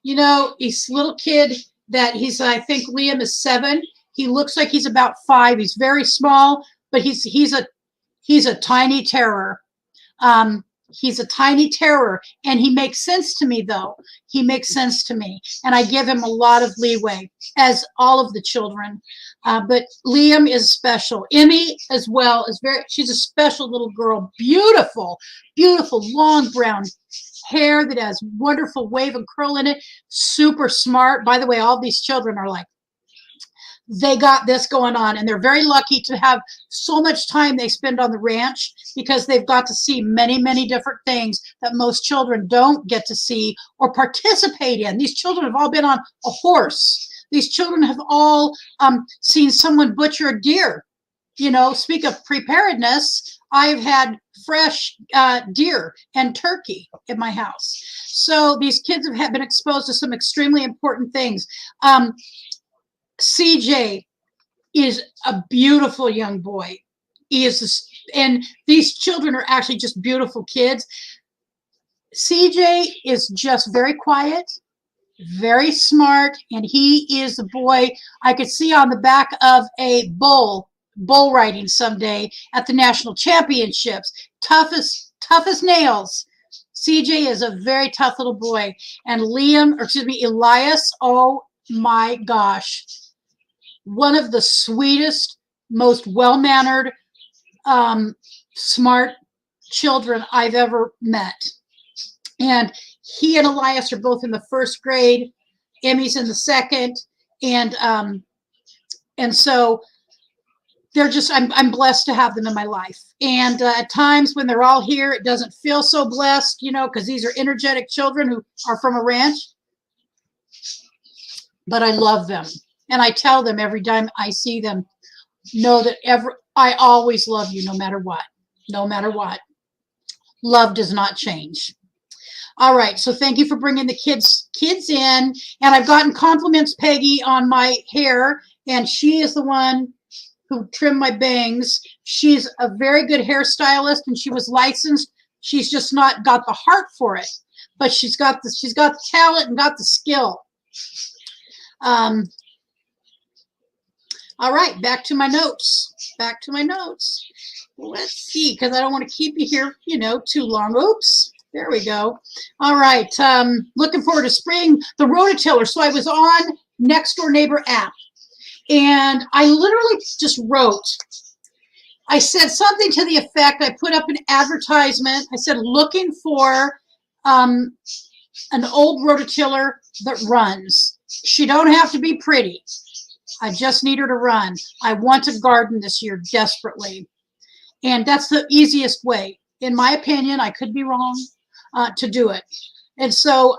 You know, he's a little kid that I think Liam is 7. He looks like he's about 5. He's very small, but he's a tiny terror. He's a tiny terror, and he makes sense to me, though. He makes sense to me, and I give him a lot of leeway, as all of the children. But Liam is special. Emmy, as well, is she's a special little girl. Beautiful, beautiful, long brown hair that has wonderful wave and curl in it. Super smart. By the way, all these children are like, they got this going on, and they're very lucky to have so much time they spend on the ranch, because they've got to see many, many different things that most children don't get to see or participate in. These children have all been on a horse. These children have all seen someone butcher a deer. You know, speak of preparedness, I've had fresh deer and turkey in my house. So these kids have been exposed to some extremely important things. CJ is a beautiful young boy. He is, and these children are actually just beautiful kids. CJ is just very quiet, very smart, and he is a boy I could see on the back of a bull riding someday at the national championships. Tough as nails. CJ is a very tough little boy. And Elias, oh my gosh. One of the sweetest, most well-mannered, smart children I've ever met. And he and Elias are both in the 1st grade. Emmy's in the 2nd. And so they're just, I'm blessed to have them in my life. And at times when they're all here, it doesn't feel so blessed, you know, because these are energetic children who are from a ranch. But I love them. And I tell them every time I see them, know that I always love you no matter what. No matter what. Love does not change. All right, so thank you for bringing the kids in. And I've gotten compliments, Peggy, on my hair, and she is the one who trimmed my bangs. She's a very good hairstylist, and she was licensed. She's just not got the heart for it, but she's got the talent and got the skill. All right, back to my notes. Back to my notes. Let's see, because I don't want to keep you here, you know, too long. Oops, there we go. All right, looking forward to spring. The rototiller. So I was on Next Door Neighbor app, and I literally just wrote. I said something to the effect, I put up an advertisement. I said, looking for an old rototiller that runs. She don't have to be pretty. I just need her to run. I want to garden this year desperately. And that's the easiest way. In my opinion, I could be wrong, to do it. And so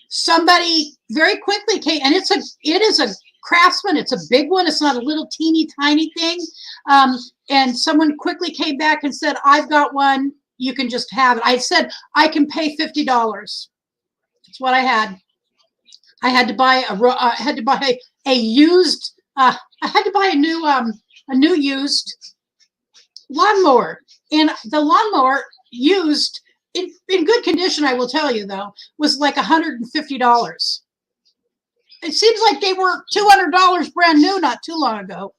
somebody very quickly came, and it is a Craftsman. It's a big one. It's not a little teeny tiny thing. And someone quickly came back and said, I've got one. You can just have it. I said, I can pay $50. That's what I had. I had to buy a used. I had to buy a new used lawnmower, and the lawnmower used in good condition, I will tell you though, was like $150. It seems like they were $200 brand new not too long ago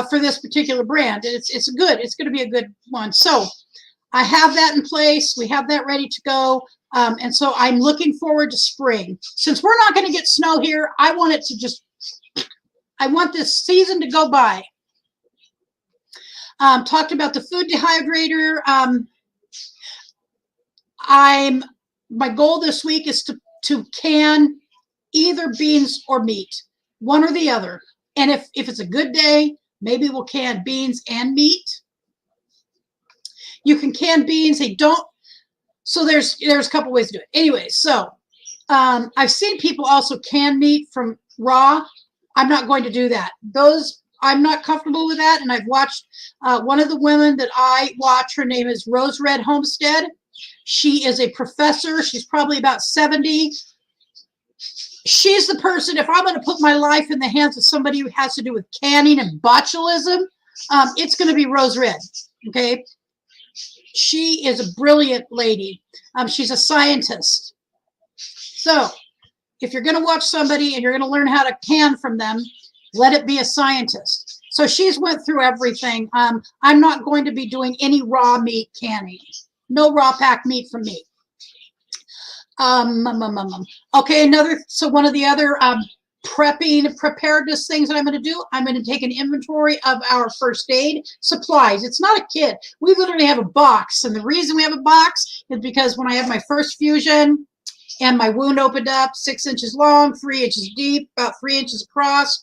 for this particular brand. It's good. It's going to be a good one. So I have that in place. We have that ready to go. And so I'm looking forward to spring. Since we're not going to get snow here, I want it to I want this season to go by. Talked about the food dehydrator. My goal this week is to can either beans or meat, one or the other. And if it's a good day, maybe we'll can beans and meat. You can can beans. They don't. So there's a couple ways to do it. Anyway, so I've seen people also can meat from raw. I'm not going to do that. I'm not comfortable with that. And I've watched one of the women that I watch. Her name is Rose Red Homestead. She is a professor. She's probably about 70. She's the person, if I'm going to put my life in the hands of somebody who has to do with canning and botulism, it's going to be Rose Red, okay? She is a brilliant lady. She's a scientist. So if you're going to watch somebody and you're going to learn how to can from them, let it be a scientist. So she's went through everything. I'm not going to be doing any raw meat canning. No raw packed meat from me. Okay, so one of the other preparedness things that I'm going to do, I'm going to take an inventory of our first aid supplies. It's not a kit. We literally have a box. And the reason we have a box is because when I had my first fusion and my wound opened up 6 inches long, 3 inches deep, about 3 inches across,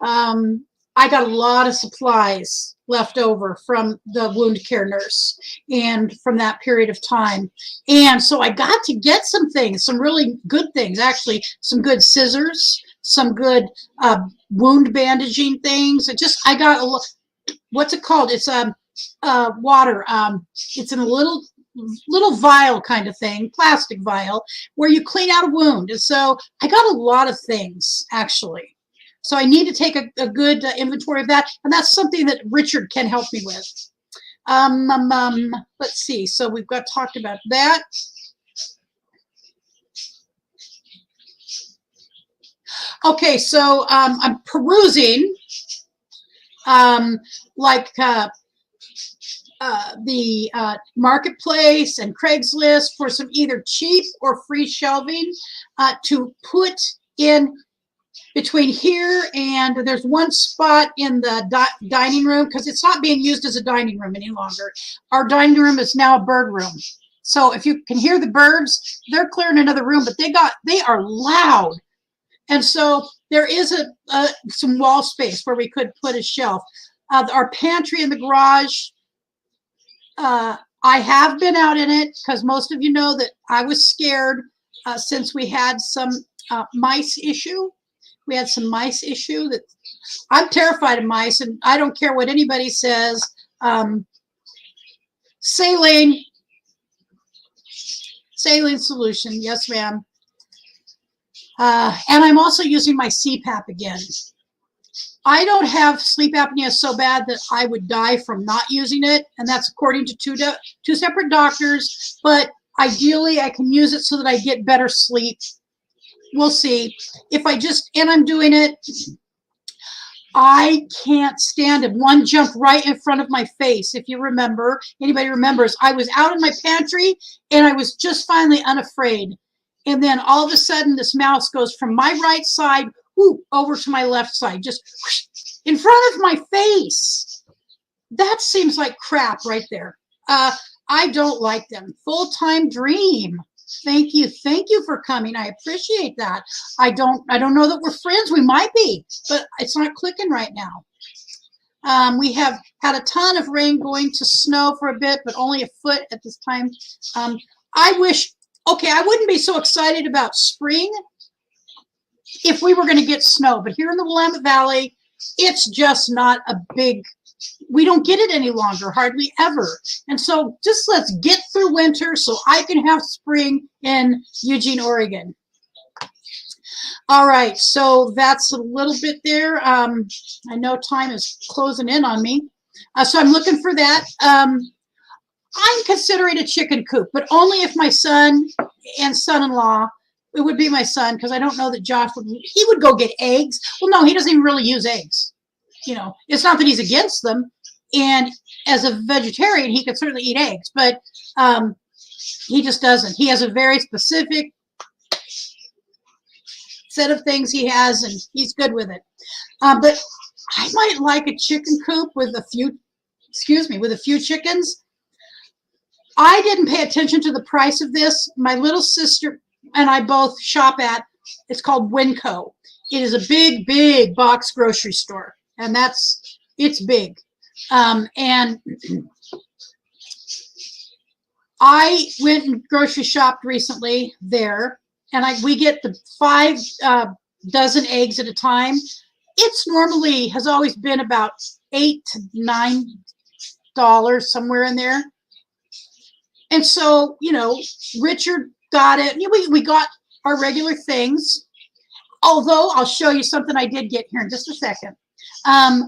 I got a lot of supplies left over from the wound care nurse and from that period of time. And so I got to get some things, some really good things, actually, some good scissors, some good wound bandaging things. I got what's it called? It's water. It's in a little vial kind of thing, plastic vial, where you clean out a wound. And so I got a lot of things, actually. So I need to take a good inventory of that, and that's something that Richard can help me with. Let's see. So we've got talked about that. Okay, so I'm perusing the marketplace and Craigslist for some either cheap or free shelving to put in between here and there's one spot in the dining room because it's not being used as a dining room any longer. Our dining room is now a bird room. So if you can hear the birds, they're clearing another room, but they are loud. And so there is some wall space where we could put a shelf. Our pantry in the garage, I have been out in it because most of you know that I was scared since we had some mice issue. We had some mice issue that I'm terrified of mice, and I don't care what anybody says. Saline solution, yes, ma'am. And I'm also using my CPAP again. I don't have sleep apnea so bad that I would die from not using it, and that's according to two separate doctors, but ideally I can use it so that I get better sleep. We'll see. And I'm doing it, I can't stand it. One jumped right in front of my face. If you remember, anybody remembers, I was out in my pantry and I was just finally unafraid. And then all of a sudden this mouse goes from my right side over to my left side, just in front of my face. That seems like crap right there. I don't like them. Full-time dream. Thank you for coming. I appreciate that. I don't know that we're friends. We might be, but it's not clicking right now. We have had a ton of rain, going to snow for a bit, but only a foot at this time. I wouldn't be so excited about spring if we were going to get snow, but here in the Willamette Valley, it's just not a big, we don't get it any longer, hardly ever. And so just let's get through winter so I can have spring in Eugene, Oregon. All right, so that's a little bit there. I know time is closing in on me. So I'm looking for that. I'm considering a chicken coop, but only if my son and son-in-law, it would be my son, because I don't know that Josh would go get eggs. Well, no, he doesn't even really use eggs. You know, it's not that he's against them. And as a vegetarian, he could certainly eat eggs, but he just doesn't. He has a very specific set of things he has, and he's good with it. But I might like a chicken coop with a few chickens. I didn't pay attention to the price of this. My little sister and I both shop at, it's called Winco. It is a big, big box grocery store, and it's big. And I went and grocery shopped recently there, and we get the 5 dozen eggs at a time. It's normally has always been about $8 to $9, somewhere in there. And so, you know, Richard got it. We got our regular things. Although I'll show you something I did get here in just a second.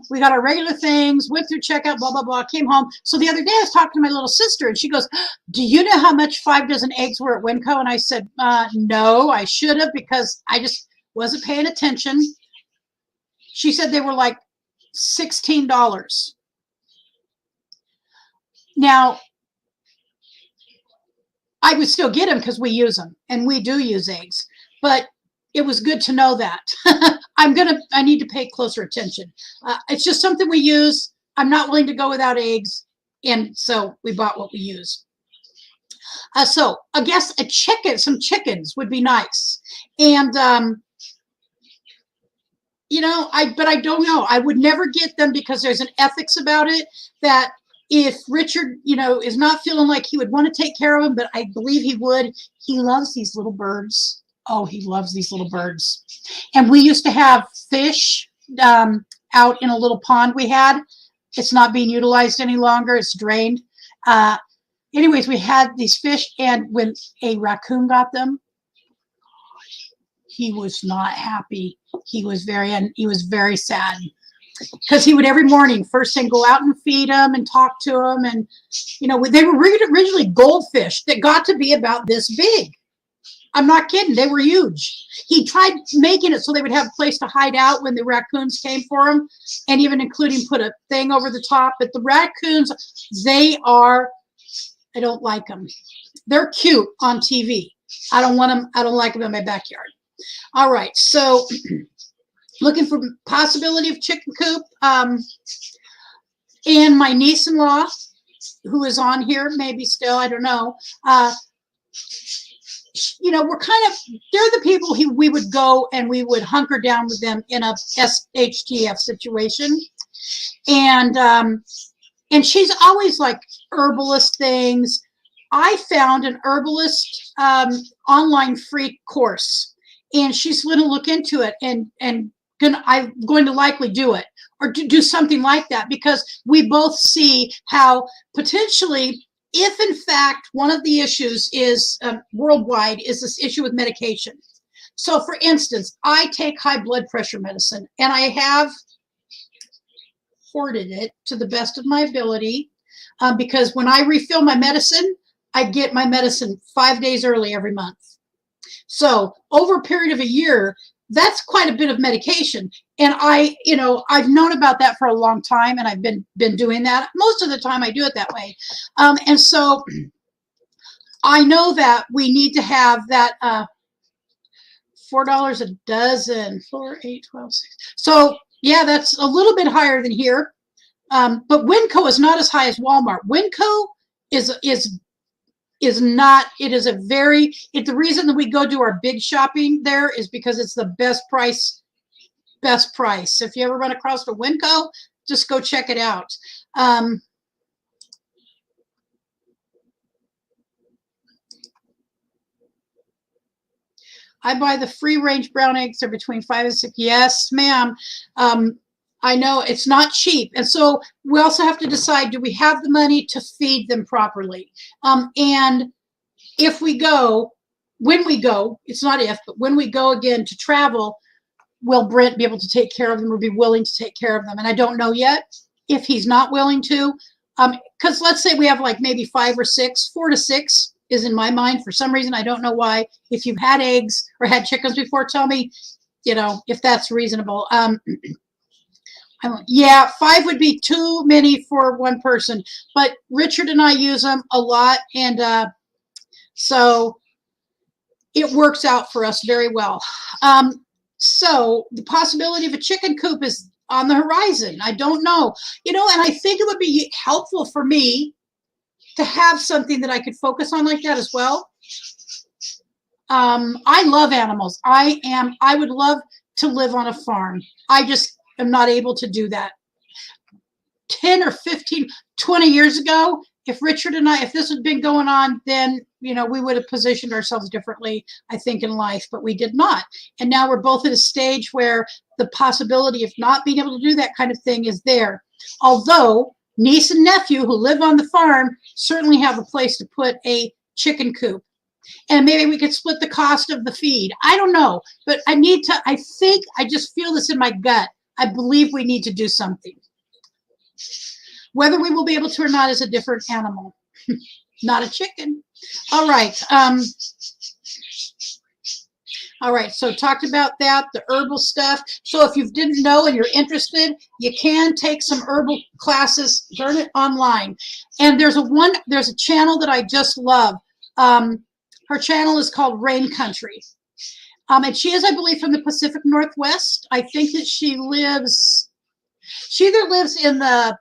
We got our regular things, went through checkout, blah, blah, blah, came home. So the other day I was talking to my little sister, and she goes, do you know how much 5 dozen eggs were at Winco? And I said, no, I should have, because I just wasn't paying attention. She said they were like $16. Now, I would still get them because we use them, and we do use eggs, but it was good to know that. I need to pay closer attention. It's just something we use. I'm not willing to go without eggs, and so we bought what we use. So I guess some chickens would be nice. And, you know, but I don't know. I would never get them because there's an ethics about it that if Richard, you know, is not feeling like he would want to take care of them, but I believe he would. He loves these little birds. Oh, he loves these little birds. And we used to have fish out in a little pond we had. It's not being utilized any longer. It's drained. Anyways, we had these fish, and when a raccoon got them, he was not happy. He was very sad because he would every morning first thing go out and feed them and talk to them, and you know they were originally goldfish that got to be about this big. I'm not kidding. They were huge. He tried making it so they would have a place to hide out when the raccoons came for them, and even including put a thing over the top. But the raccoons, I don't like them. They're cute on TV. I don't want them. I don't like them in my backyard. All right. So looking for possibility of chicken coop. And my niece-in-law, who is on here, maybe still, I don't know. You know, they're the people who we would go and we would hunker down with them in a SHTF situation. And she's always like herbalist things. I found an herbalist online free course, and she's going to look into it, and I'm going to likely do it or do something like that, because we both see how potentially, if in fact one of the issues is worldwide is this issue with medication. So for instance, I take high blood pressure medicine, and I have hoarded it to the best of my ability because when I refill my medicine, I get my medicine 5 days early every month. So over a period of a year, that's quite a bit of medication. And I've known about that for a long time, and I've been doing that. Most of the time I do it that way. And so I know that we need to have that $4 a dozen, 4, 8, 12, 6. So yeah, that's a little bit higher than here. But Winco is not as high as Walmart. Winco is not, it is the reason that we go do our big shopping there is because it's the best price. If you ever run across a Winco, just go check it out. I buy the free range brown eggs. They're between 5 and 6. Yes, ma'am. I know it's not cheap. And so we also have to decide, do we have the money to feed them properly? And if we go, when we go, it's not if, but when we go again to travel, will Brent be able to take care of them or be willing to take care of them? And I don't know yet if he's not willing to. Because let's say we have like maybe 5 or 6, 4 to 6 is in my mind. For some reason, I don't know why. If you've had eggs or had chickens before, tell me, you know, if that's reasonable. Yeah, 5 would be too many for one person, but Richard and I use them a lot, and so it works out for us very well. So the possibility of a chicken coop is on the horizon. I don't know, you know, and I think it would be helpful for me to have something that I could focus on like that as well. I love animals. I would love to live on a farm. I just am not able to do that. 10 or 15, 20 years ago, if Richard and I, if this had been going on, then, you know, we would have positioned ourselves differently, I think, in life, but we did not. And now we're both at a stage where the possibility of not being able to do that kind of thing is there. Although niece and nephew who live on the farm certainly have a place to put a chicken coop. And maybe we could split the cost of the feed. I don't know, but I just feel this in my gut. I believe we need to do something. Whether we will be able to or not is a different animal. Not a chicken. All right. All right, so talked about that, the herbal stuff. So if you didn't know and you're interested, you can take some herbal classes, learn it online. And there's a channel that I just love. Her channel is called Rain Country. And she is, I believe, from the Pacific Northwest. I think that she either lives in the,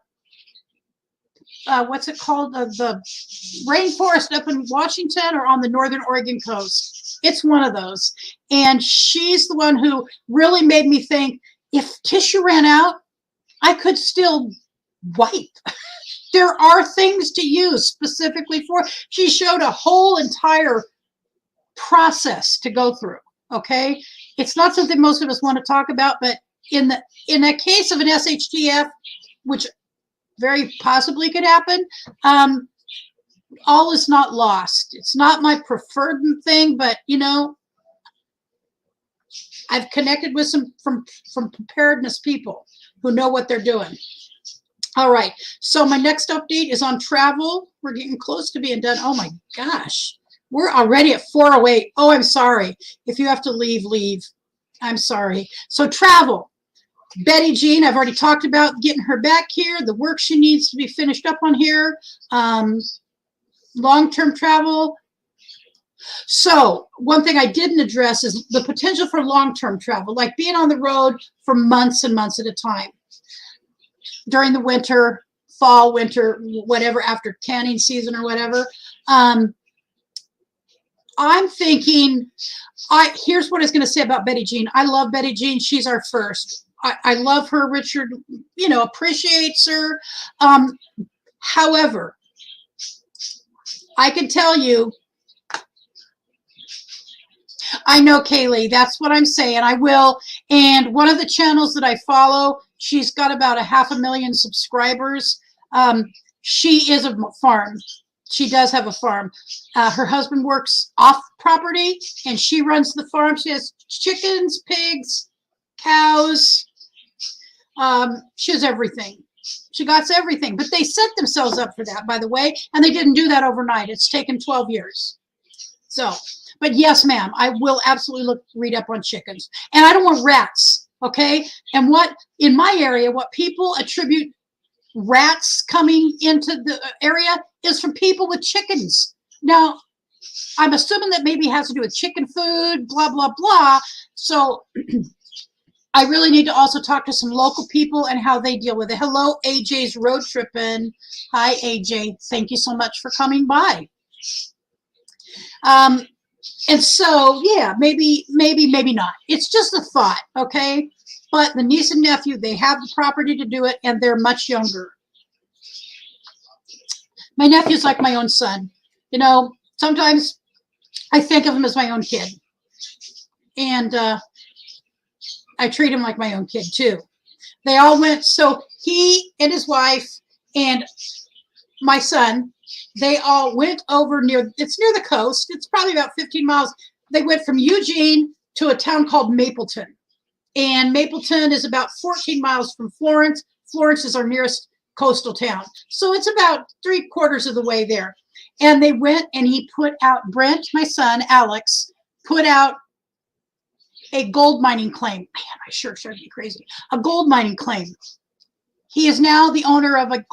what's it called? The rainforest up in Washington or on the Northern Oregon coast. It's one of those. And she's the one who really made me think, if tissue ran out, I could still wipe. There are things to use specifically for. She showed a whole entire process to go through. Okay, it's not something most of us want to talk about, but in a case of an SHTF, which very possibly could happen, all is not lost. It's not my preferred thing, but you know, I've connected with some from preparedness people who know what they're doing. All right, so my next update is on travel. We're getting close to being done. Oh my gosh, we're already at 4:08. Oh, I'm sorry. If you have to leave, leave. I'm sorry. So travel. Betty Jean, I've already talked about getting her back here, the work she needs to be finished up on here, long-term travel. So one thing I didn't address is the potential for long-term travel, like being on the road for months and months at a time during the winter, fall, winter, whatever, after canning season or whatever. I'm thinking, here's what I was going to say about Betty Jean. I love Betty Jean. She's our first. I love her. Richard, you know, appreciates her. However, I can tell you, I know, Kaylee, that's what I'm saying. I will. And one of the channels that I follow, she's got about 500,000 subscribers. She is a farm. She does have a farm. Her husband works off property, and she runs the farm. She has chickens, pigs, cows. She has everything. She got everything. But they set themselves up for that, by the way, and they didn't do that overnight. It's taken 12 years. So, but yes, ma'am, I will absolutely read up on chickens. And I don't want rats, okay? And what, in my area, what people attribute rats coming into the area is from people with chickens. Now, I'm assuming that maybe has to do with chicken food, blah, blah, blah. So I really need to also talk to some local people and how they deal with it. Hello, AJ's road tripping. Hi, AJ. Thank you so much for coming by. And so, yeah, maybe not. It's just a thought, okay? But the niece and nephew, they have the property to do it, and they're much younger. My nephew's like my own son. You know, sometimes I think of him as my own kid. And I treat him like my own kid, too. They all went, so he and his wife and my son, they all went over it's near the coast. It's probably about 15 miles. They went from Eugene to a town called Mapleton. And Mapleton is about 14 miles from Florence. Florence is our nearest coastal town. So it's about 3/4 of the way there. And they went and he put out, Brent, my son, Alex, put out a gold mining claim. Man, my shirt started to be crazy. A gold mining claim. He is now the owner of a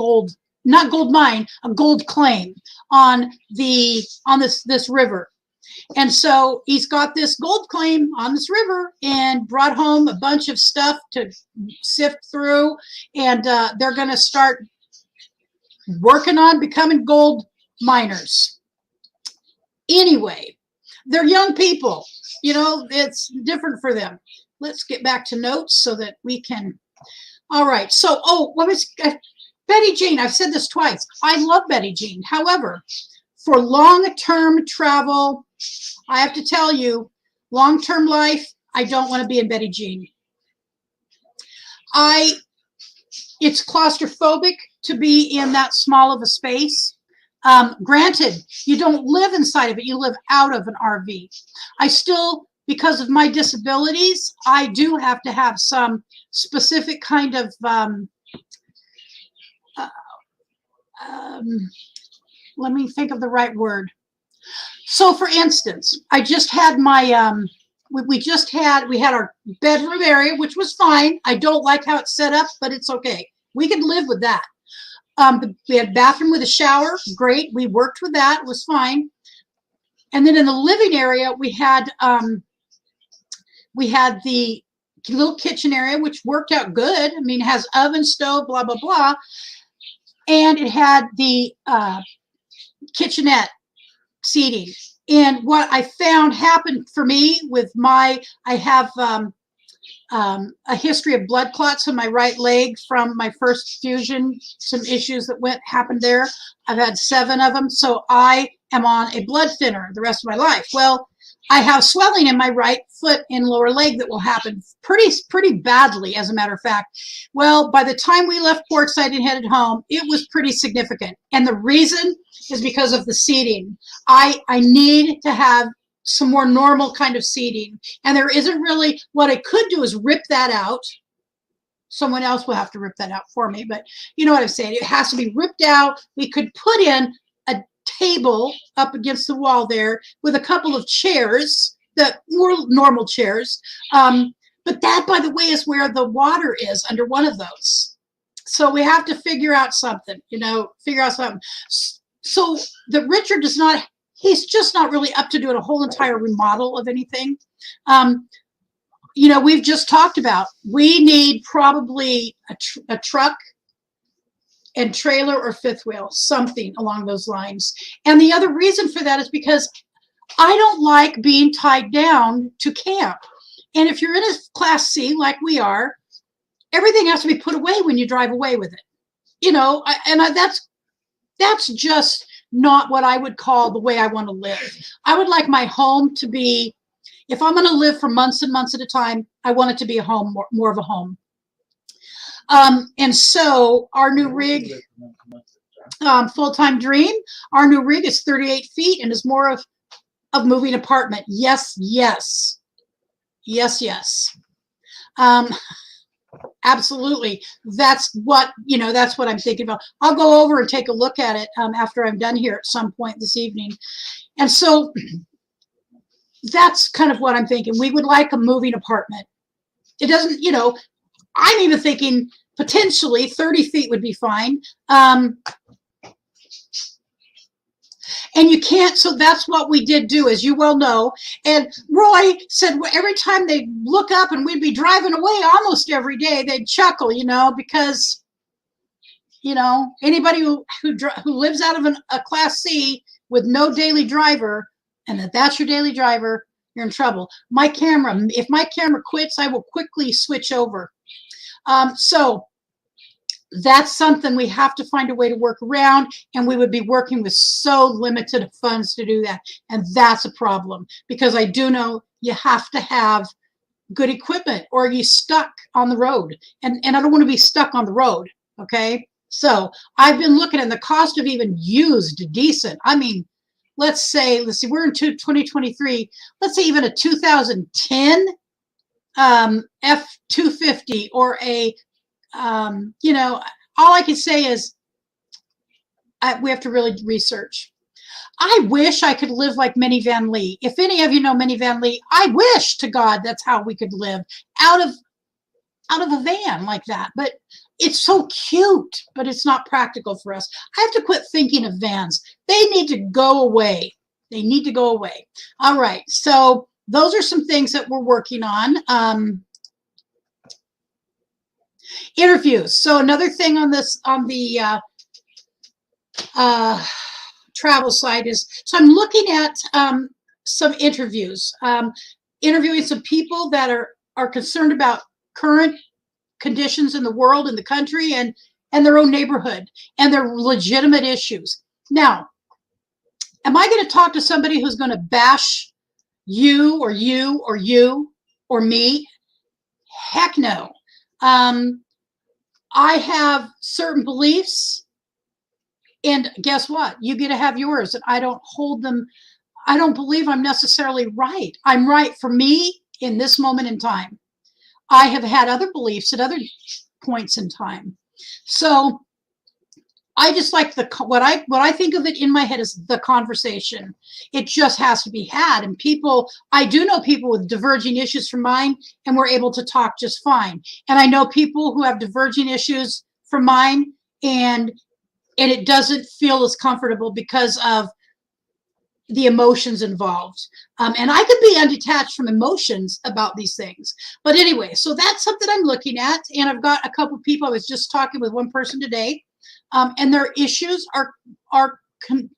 not gold mine, a gold claim on this river. And so he's got this gold claim on this river and brought home a bunch of stuff to sift through. And they're going to start working on becoming gold miners. Anyway, they're young people. You know, it's different for them. Let's get back to notes so that we can. All right. So, Betty Jean, I've said this twice. I love Betty Jean. However, for long-term travel, I have to tell you, long-term life, I don't want to be in Betty Jean. It's claustrophobic to be in that small of a space. Granted, you don't live inside of it. You live out of an RV. I still, because of my disabilities, I do have to have some specific kind of let me think of the right word. So for instance, I just had my we had our bedroom area, which was fine. I don't like how it's set up, but it's okay. We could live with that. We had a bathroom with a shower. Great. We worked with that. It was fine. And then in the living area, we had the little kitchen area, which worked out good. I mean, it has oven, stove, blah, blah, blah. And it had the kitchenette seating. And what I found happened for me with I have a history of blood clots in my right leg from my first fusion, some issues that happened there. I've had 7 of them. So I am on a blood thinner the rest of my life. Well, I have swelling in my right foot and lower leg that will happen pretty badly, as a matter of fact. Well, by the time we left Portside and headed home, it was pretty significant. And the reason is because of the seating. I need to have some more normal kind of seating. And there isn't really, what I could do is rip that out. Someone else will have to rip that out for me, but you know what I'm saying. It has to be ripped out. We could put in a table up against the wall there with a couple of chairs, the more normal chairs. But that, by the way, is where the water is, under one of those. So we have to figure out something, So the Richard does not, he's just not really up to doing a whole entire remodel of anything. We've just talked about, we need probably a truck and trailer or fifth wheel, something along those lines. And the other reason for that is because I don't like being tied down to camp. And if you're in a Class C like we are, everything has to be put away when you drive away with it. That's just not what I would call the way I want to live. I would like my home to be, if I'm going to live for months and months at a time, I want it to be a home, more of a home. And so our new rig, full-time dream, our new rig is 38 feet and is more of moving apartment. Yes, yes. Yes, yes. Absolutely. That's what I'm thinking about. I'll go over and take a look at it after I'm done here at some point this evening. And so that's kind of what I'm thinking. We would like a moving apartment. It doesn't, I'm even thinking potentially 30 feet would be fine. And you can't, so that's what we did do, as you well know. And Roy said every time they'd look up and we'd be driving away almost every day, they'd chuckle, because, anybody who lives out of a Class C with no daily driver, and that's your daily driver, you're in trouble. If my camera quits, I will quickly switch over. So that's something we have to find a way to work around, and we would be working with so limited funds to do that. And that's a problem, because I do know you have to have good equipment or you're stuck on the road. And I don't want to be stuck on the road. Okay. So I've been looking at the cost of even used decent. I mean, let's see, we're in 2023. Let's say even a 2010 F250 or a all I can say is we have to really research. I wish I could live like Minnie Van Lee. If any of you know Minnie Van Lee, I wish to God that's how we could live, out of a van like that. But it's so cute, but it's not practical for us. I have to quit thinking of vans. They need to go away. They need to go away. All right. So those are some things that we're working on. Interviews. So another thing on the travel side is, so I'm looking at some interviews, interviewing some people that are concerned about current conditions in the world, in the country, and their own neighborhood, and their legitimate issues. Now, am I going to talk to somebody who's going to bash you or me? Heck no. I have certain beliefs, and guess what? You get to have yours, and I don't hold them. I don't believe I'm necessarily right. I'm right for me in this moment in time. I have had other beliefs at other points in time. So I just like what I think of it in my head is the conversation. It just has to be had. And people, I do know people with diverging issues from mine, and we're able to talk just fine. And I know people who have diverging issues from mine, and it doesn't feel as comfortable because of the emotions involved. And I could be undetached from emotions about these things. But anyway, so that's something I'm looking at. And I've got a couple of people. I was just talking with one person today, and their issues are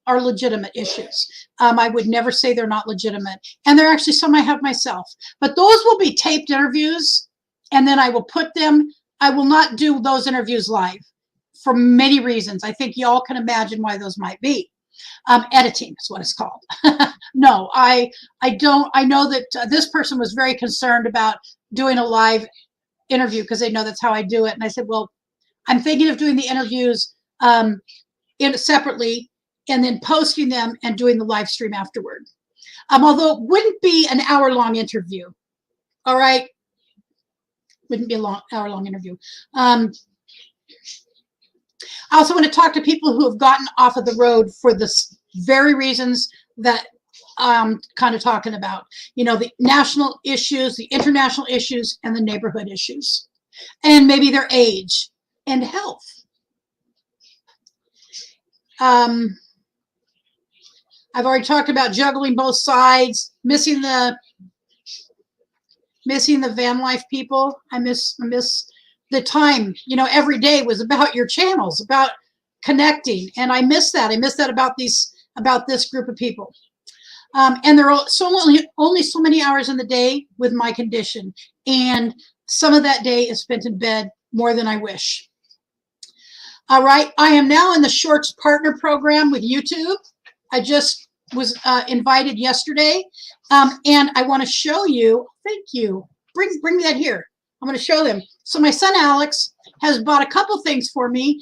legitimate issues. I would never say they're not legitimate. And they're actually some I have myself. But those will be taped interviews, and then I will put them, I will not do those interviews live for many reasons. I think y'all can imagine why those might be. Editing is what it's called. No, I don't. I know that this person was very concerned about doing a live interview because they know that's how I do it. And I said, well, I'm thinking of doing the interviews separately and then posting them and doing the live stream afterward. Although it wouldn't be an hour-long interview. All right. Wouldn't be a hour-long interview. I also want to talk to people who have gotten off of the road for the very reasons that I'm kind of talking about. You know, the national issues, the international issues, and the neighborhood issues. And maybe their age and health. I've already talked about juggling both sides, missing the van life people. I miss the time, you know, every day was about your channels, about connecting. And I miss that. I miss that about this group of people. And there are only so many hours in the day with my condition. And some of that day is spent in bed more than I wish. All right. I am now in the Shorts Partner Program with YouTube. I just was invited yesterday. And I want to show you, thank you. Bring me that here. I'm going to show them. So my son, Alex, has bought a couple things for me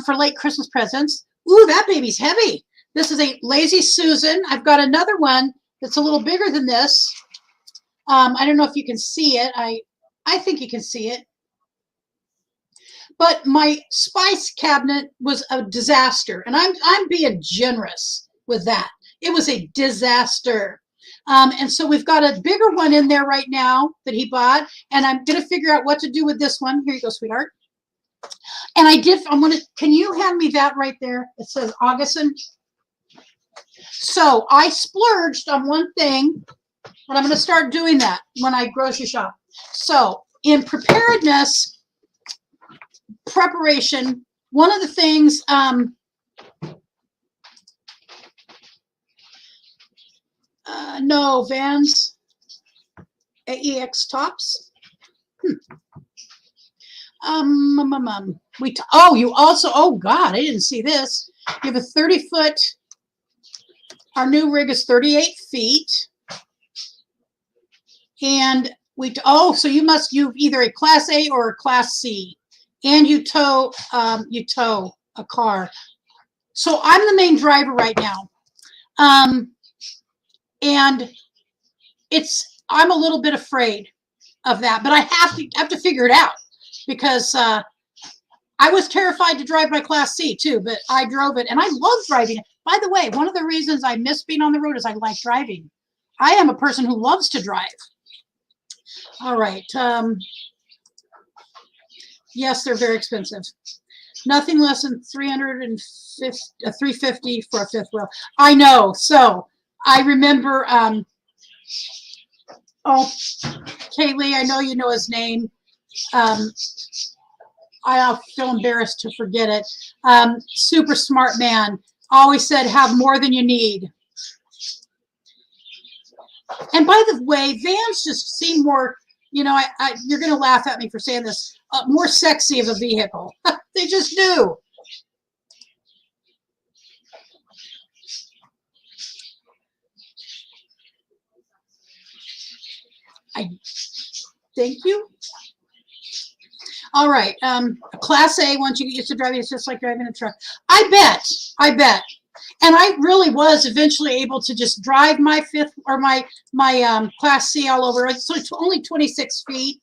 for late Christmas presents. Ooh, that baby's heavy. This is a Lazy Susan. I've got another one that's a little bigger than this. I don't know if you can see it. I think you can see it. But my spice cabinet was a disaster. And I'm being generous with that. It was a disaster. And so we've got a bigger one in there right now that he bought. And I'm going to figure out what to do with this one. Here you go, sweetheart. And can you hand me that right there? It says Augustin. So I splurged on one thing, and I'm going to start doing that when I grocery shop. So in preparation, one of the things, no, Vans, AEX tops. Oh God, I didn't see this. You have a 30-foot, our new rig is 38 feet. And so you've either a Class A or a Class C. And you tow a car. So I'm the main driver right now. And I'm a little bit afraid of that, but I have to figure it out because I was terrified to drive my Class C too, but I drove it and I love driving it. By the way, one of the reasons I miss being on the road is I like driving. I am a person who loves to drive. All right. Yes, they're very expensive. Nothing less than $350 for a fifth wheel. I know. So I remember, Kaylee, I know you know his name. I feel embarrassed to forget it. Super smart man. Always said, have more than you need. And by the way, vans just seem more, you know, you're going to laugh at me for saying this, more sexy of a vehicle. They just do. Thank you. All right. Class A, once you get used to driving, it's just like driving a truck. I bet. And I really was eventually able to just drive my Class C all over. So it's only 26 feet.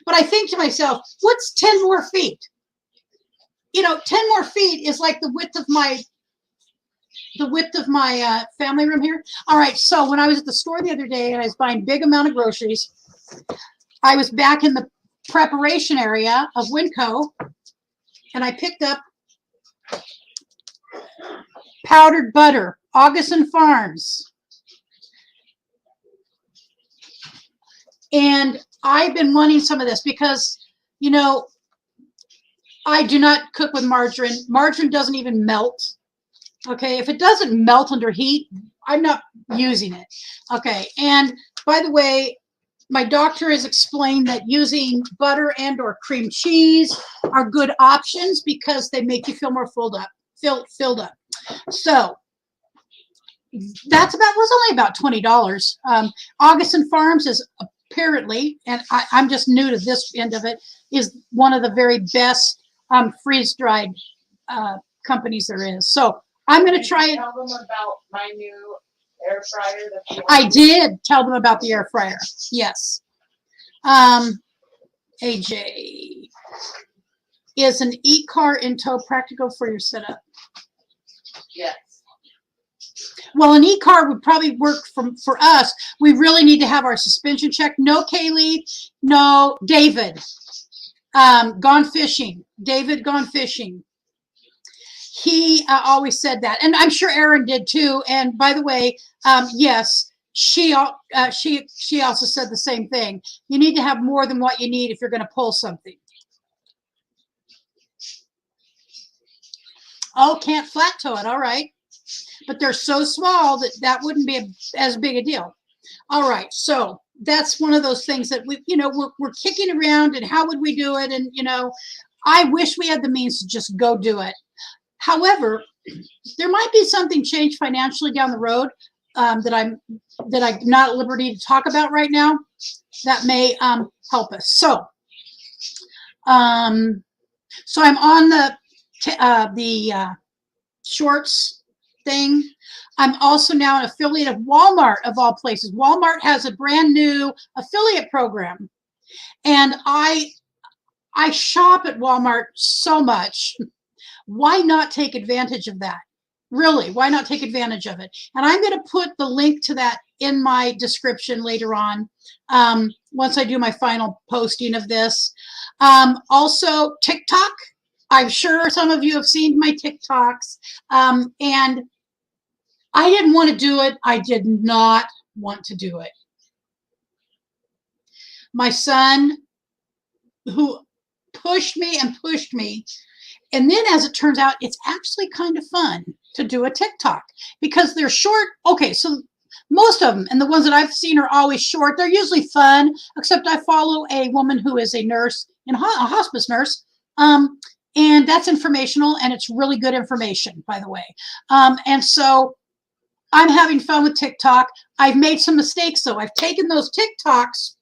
But I think to myself, what's 10 more feet? you know, 10 more feet is like the width of my family room here. All right, so when I was at the store the other day and I was buying big amount of groceries, I was back in the preparation area of Winco, and I picked up powdered butter, Augustin Farms. And I've been wanting some of this because, you know, I do not cook with margarine. Margarine doesn't even melt. Okay, if it doesn't melt under heat, I'm not using it. Okay, and by the way, my doctor has explained that using butter and or cream cheese are good options because they make you feel more filled up. So was only about $20. Augustin Farms is apparently, and I'm just new to this end of it, is one of the very best freeze-dried companies there is. So I'm going to try it. Tell them about my new air fryer. I did tell them about the air fryer. Yes. AJ, is an e-car in tow practical for your setup? Yes. Well, an e-car would probably work for us. We really need to have our suspension checked. No, Kaylee. No, David. Gone fishing. David gone fishing. He always said that, and I'm sure Erin did too. And by the way, yes, she also said the same thing. You need to have more than what you need if you're going to pull something. Oh, can't flat toe it. All right, but they're so small that wouldn't be as big a deal. All right, so that's one of those things that we're kicking around, and how would we do it? And I wish we had the means to just go do it. However, there might be something changed financially down the road that I'm not at liberty to talk about right now that may help us. So, so I'm on the shorts thing. I'm also now an affiliate of Walmart, of all places. Walmart has a brand new affiliate program, and I shop at Walmart so much. Why not take advantage of that? Really, why not take advantage of it? And I'm going to put the link to that in my description later on, once I do my final posting of this. Also, TikTok. I'm sure some of you have seen my TikToks. And I didn't want to do it. I did not want to do it. My son, who pushed me and pushed me, and then as it turns out, it's actually kind of fun to do a TikTok because they're short. Okay, so most of them, and the ones that I've seen are always short. They're usually fun, except I follow a woman who is a nurse, a hospice nurse, and that's informational, and it's really good information, by the way. And so I'm having fun with TikTok. I've made some mistakes, though. I've taken those TikToks,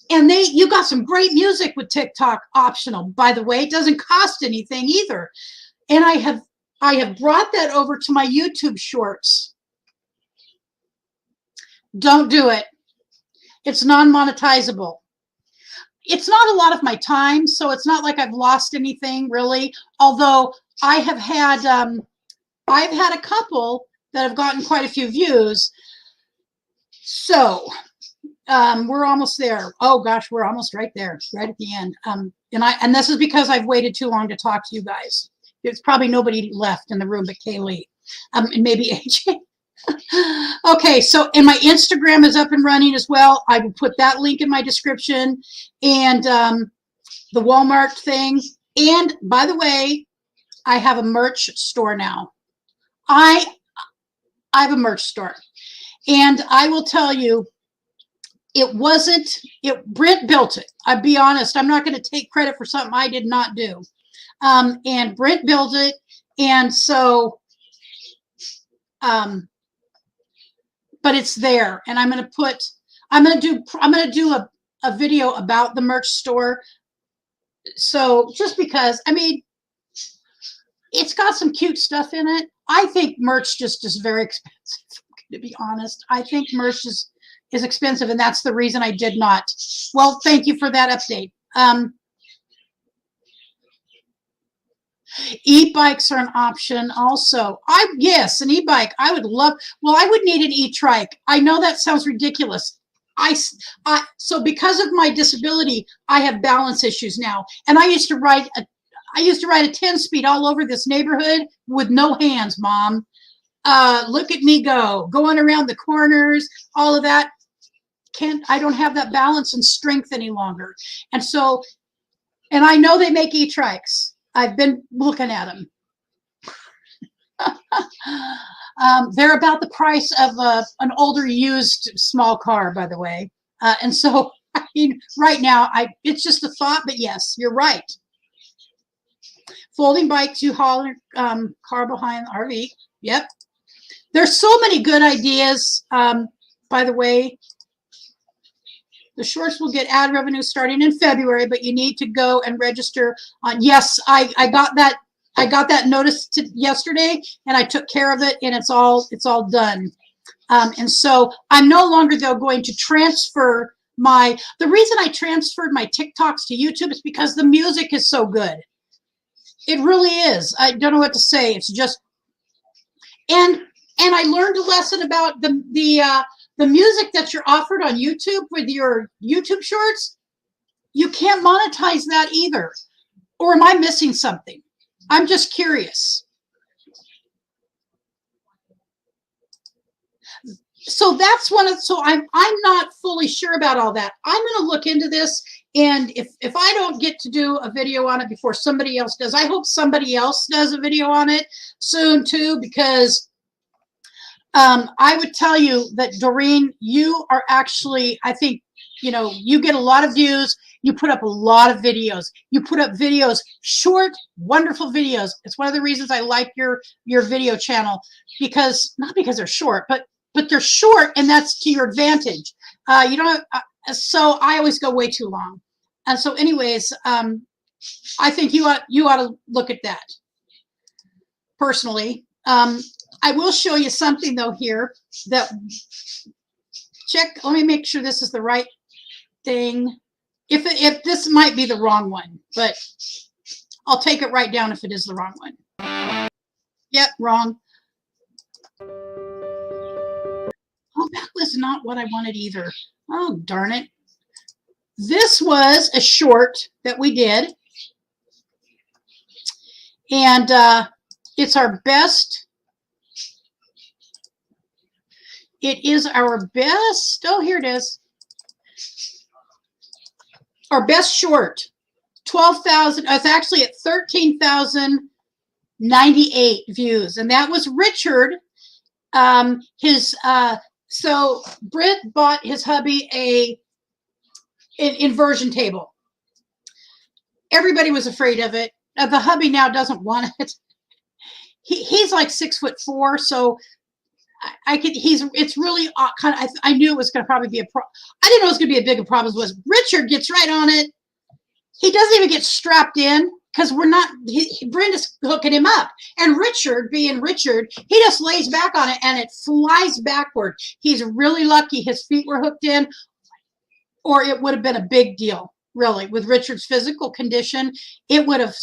and you got some great music with TikTok optional, by the way. It doesn't cost anything either. And I have brought that over to my YouTube shorts. Don't do it. It's non-monetizable. It's not a lot of my time, so it's not like I've lost anything really. Although I've had a couple that have gotten quite a few views. So we're almost there. Oh gosh, we're almost right there, right at the end. And this is because I've waited too long to talk to you guys. There's probably nobody left in the room but Kaylee, and maybe AJ. Okay, so and my Instagram is up and running as well. I will put that link in my description, and the Walmart thing. And by the way, I have a merch store now. I have a merch store, and I will tell you, Brent built it. I'll be honest, I'm not going to take credit for something I did not do. And Brent built it, and so but it's there, and I'm going to do a video about the merch store. So just because, I mean, it's got some cute stuff in it. I think merch just is very expensive, to be honest. I think merch is expensive, and that's the reason I did not. Well, thank you for that update. E-bikes are an option also. Yes, an e-bike. I would love, well, I would need an e-trike. I know that sounds ridiculous. So because of my disability, I have balance issues now. And I used to ride a 10-speed all over this neighborhood with no hands, Mom. Look at me go, going around the corners, all of that. I don't have that balance and strength any longer. And so, and I know they make e-trikes. I've been looking at them. They're about the price of an older used small car, by the way. And so, I mean, right now, it's just a thought, but yes, you're right. Folding bikes, you haul car behind the RV. Yep. There's so many good ideas. By the way, the shorts will get ad revenue starting in February, but you need to go and register on. Yes, I got that. I got that notice yesterday, and I took care of it, and it's all done. And so I'm no longer though going to transfer the reason I transferred my TikToks to YouTube is because the music is so good. It really is. I don't know what to say. It's just, and I learned a lesson about the music that you're offered on YouTube with your YouTube shorts. You can't monetize that either. Or am I missing something? I'm just curious. So that's so I'm not fully sure about all that. I'm going to look into this, and if I don't get to do a video on it before somebody else does, I hope somebody else does a video on it soon too, because I would tell you that, Doreen, you are actually, I think, you get a lot of views. You put up a lot of videos. You put up videos, short, wonderful videos. It's one of the reasons I like your video channel, because not because they're short, but they're short, and that's to your advantage. So I always go way too long. And so anyways, I think you ought to look at that personally. I will show you something though here that let me make sure this is the right thing. If this might be the wrong one, but I'll take it right down if it is the wrong one. Yep, wrong. Oh, that was not what I wanted either. Oh, darn it. This was a short that we did. And it's our best. It is our best. Oh, here it is. Our best short. 12,000. It's actually at 13,098 views. And that was Richard. So Britt bought his hubby an inversion table. Everybody was afraid of it. The hubby now doesn't want it. He's like 6'4", so it's really kind of, I knew it was going to probably be a problem. I didn't know it was going to be a bigger problem. Was Richard gets right on it. He doesn't even get strapped in, because Brenda's hooking him up. And Richard, being Richard, he just lays back on it and it flies backward. He's really lucky his feet were hooked in, or it would have been a big deal, really. With Richard's physical condition, it would have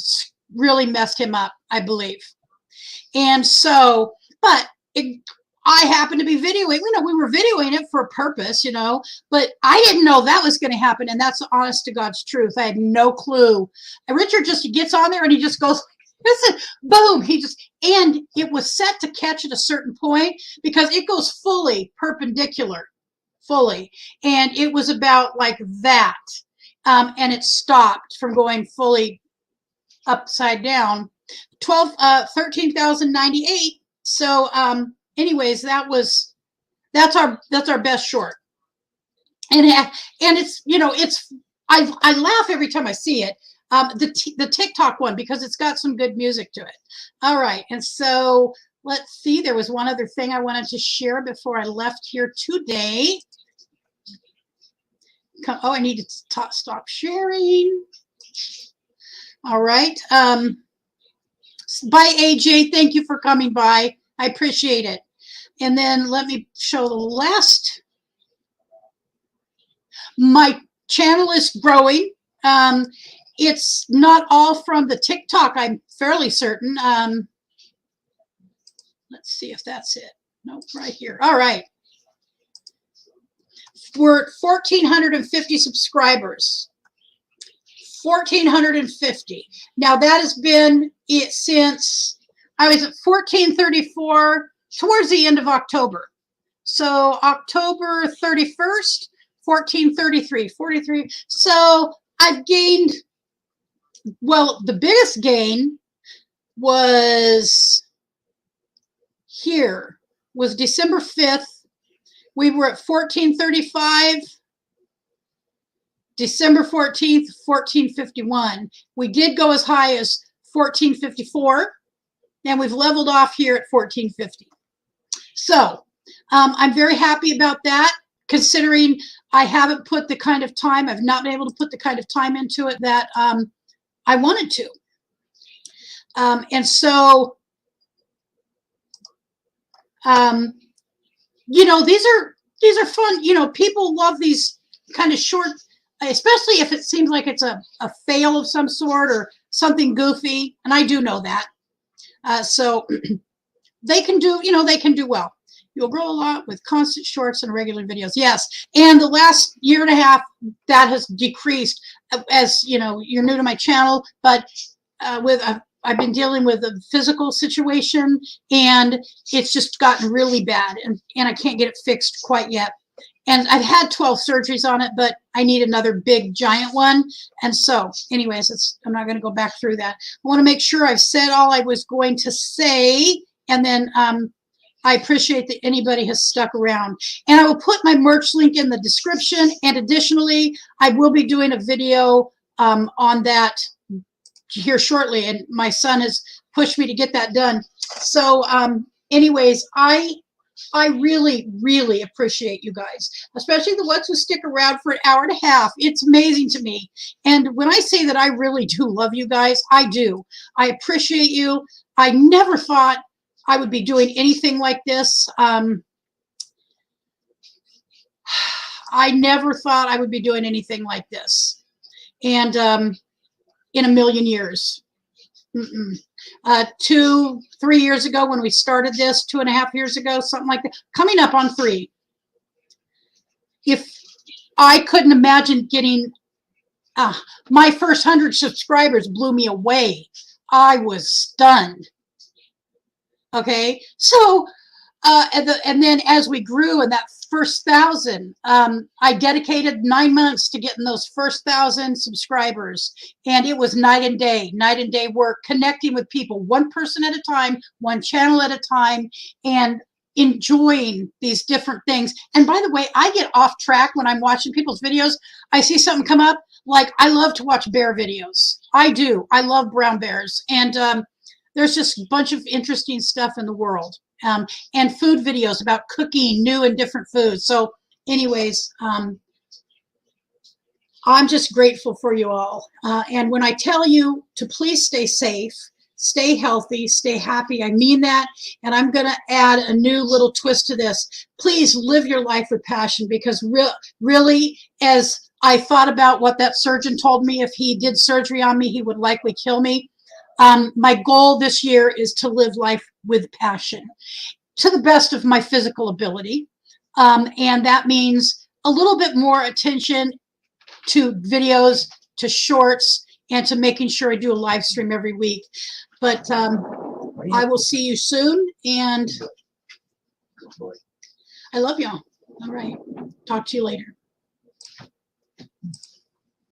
really messed him up, I believe. And so, but I happened to be videoing, we were videoing it for a purpose, but I didn't know that was going to happen. And that's the honest to God's truth. I had no clue. And Richard just gets on there and he just goes, listen, boom. And it was set to catch at a certain point, because it goes fully perpendicular, fully. And it was about like that. And it stopped from going fully upside down. 13,098. So, anyways, that's our best short, and it's I laugh every time I see it. The TikTok one, because it's got some good music to it. All right, and so let's see. There was one other thing I wanted to share before I left here today. Oh, I need to stop sharing. All right. Bye, AJ. Thank you for coming by. I appreciate it. And then let me show the last. My channel is growing. it's not all from the TikTok, I'm fairly certain. Let's see if that's it. Nope, right here. All right. We're at 1,450 subscribers. 1,450. Now that has been it since I was at 1,434 towards the end of October. So October 31st, 1,433, 43. So I've gained, well, the biggest gain was here, was December 5th. We were at 1,435. December 14th, 1,451. We did go as high as 1,454, and we've leveled off here at 1,450. So I'm very happy about that, considering I haven't put the kind of time, I've not been able to put the kind of time into it that I wanted to. And so, you know, these are fun. You know, people love these kind of short, especially if it seems like it's a fail of some sort or something goofy, and I do know that. So they can do, you know, they can do well. You'll grow a lot with constant shorts and regular videos. Yes, and the last year and a half, that has decreased. As you know, you're new to my channel, but I've been dealing with a physical situation, and it's just gotten really bad, and I can't get it fixed quite yet. And I've had 12 surgeries on it, but I need another big giant one. And so anyways, I'm not going to go back through that. I want to make sure I've said all I was going to say. And then I appreciate that anybody has stuck around. And I will put my merch link in the description. And additionally, I will be doing a video on that here shortly. And my son has pushed me to get that done. So anyways, I really, really appreciate you guys, especially the ones who stick around for an hour and a half. It's amazing to me. And when I say that I really do love you guys, I do. I appreciate you. I never thought I would be doing anything like this. I never thought I would be doing anything like this. And in a million years. 2-3 years ago when we started this, 2.5 years ago, something like that, coming up on 3. If I couldn't imagine getting my first 100 subscribers, blew me away. I was stunned. Okay, so and then as we grew in that first 1,000, I dedicated 9 months to getting those first 1,000 subscribers, and it was night and day work, connecting with people, one person at a time, one channel at a time, and enjoying these different things. And by the way, I get off track when I'm watching people's videos. I see something come up, like I love to watch bear videos. I do. I love brown bears, and there's just a bunch of interesting stuff in the world. And food videos about cooking new and different foods. So anyways, I'm just grateful for you all. And when I tell you to please stay safe, stay healthy, stay happy, I mean that. And I'm going to add a new little twist to this. Please live your life with passion, because really, as I thought about what that surgeon told me, if he did surgery on me, he would likely kill me. My goal this year is to live life with passion to the best of my physical ability. And that means a little bit more attention to videos, to shorts, and to making sure I do a live stream every week. But I will see you soon, and I love y'all. All right. Talk to you later.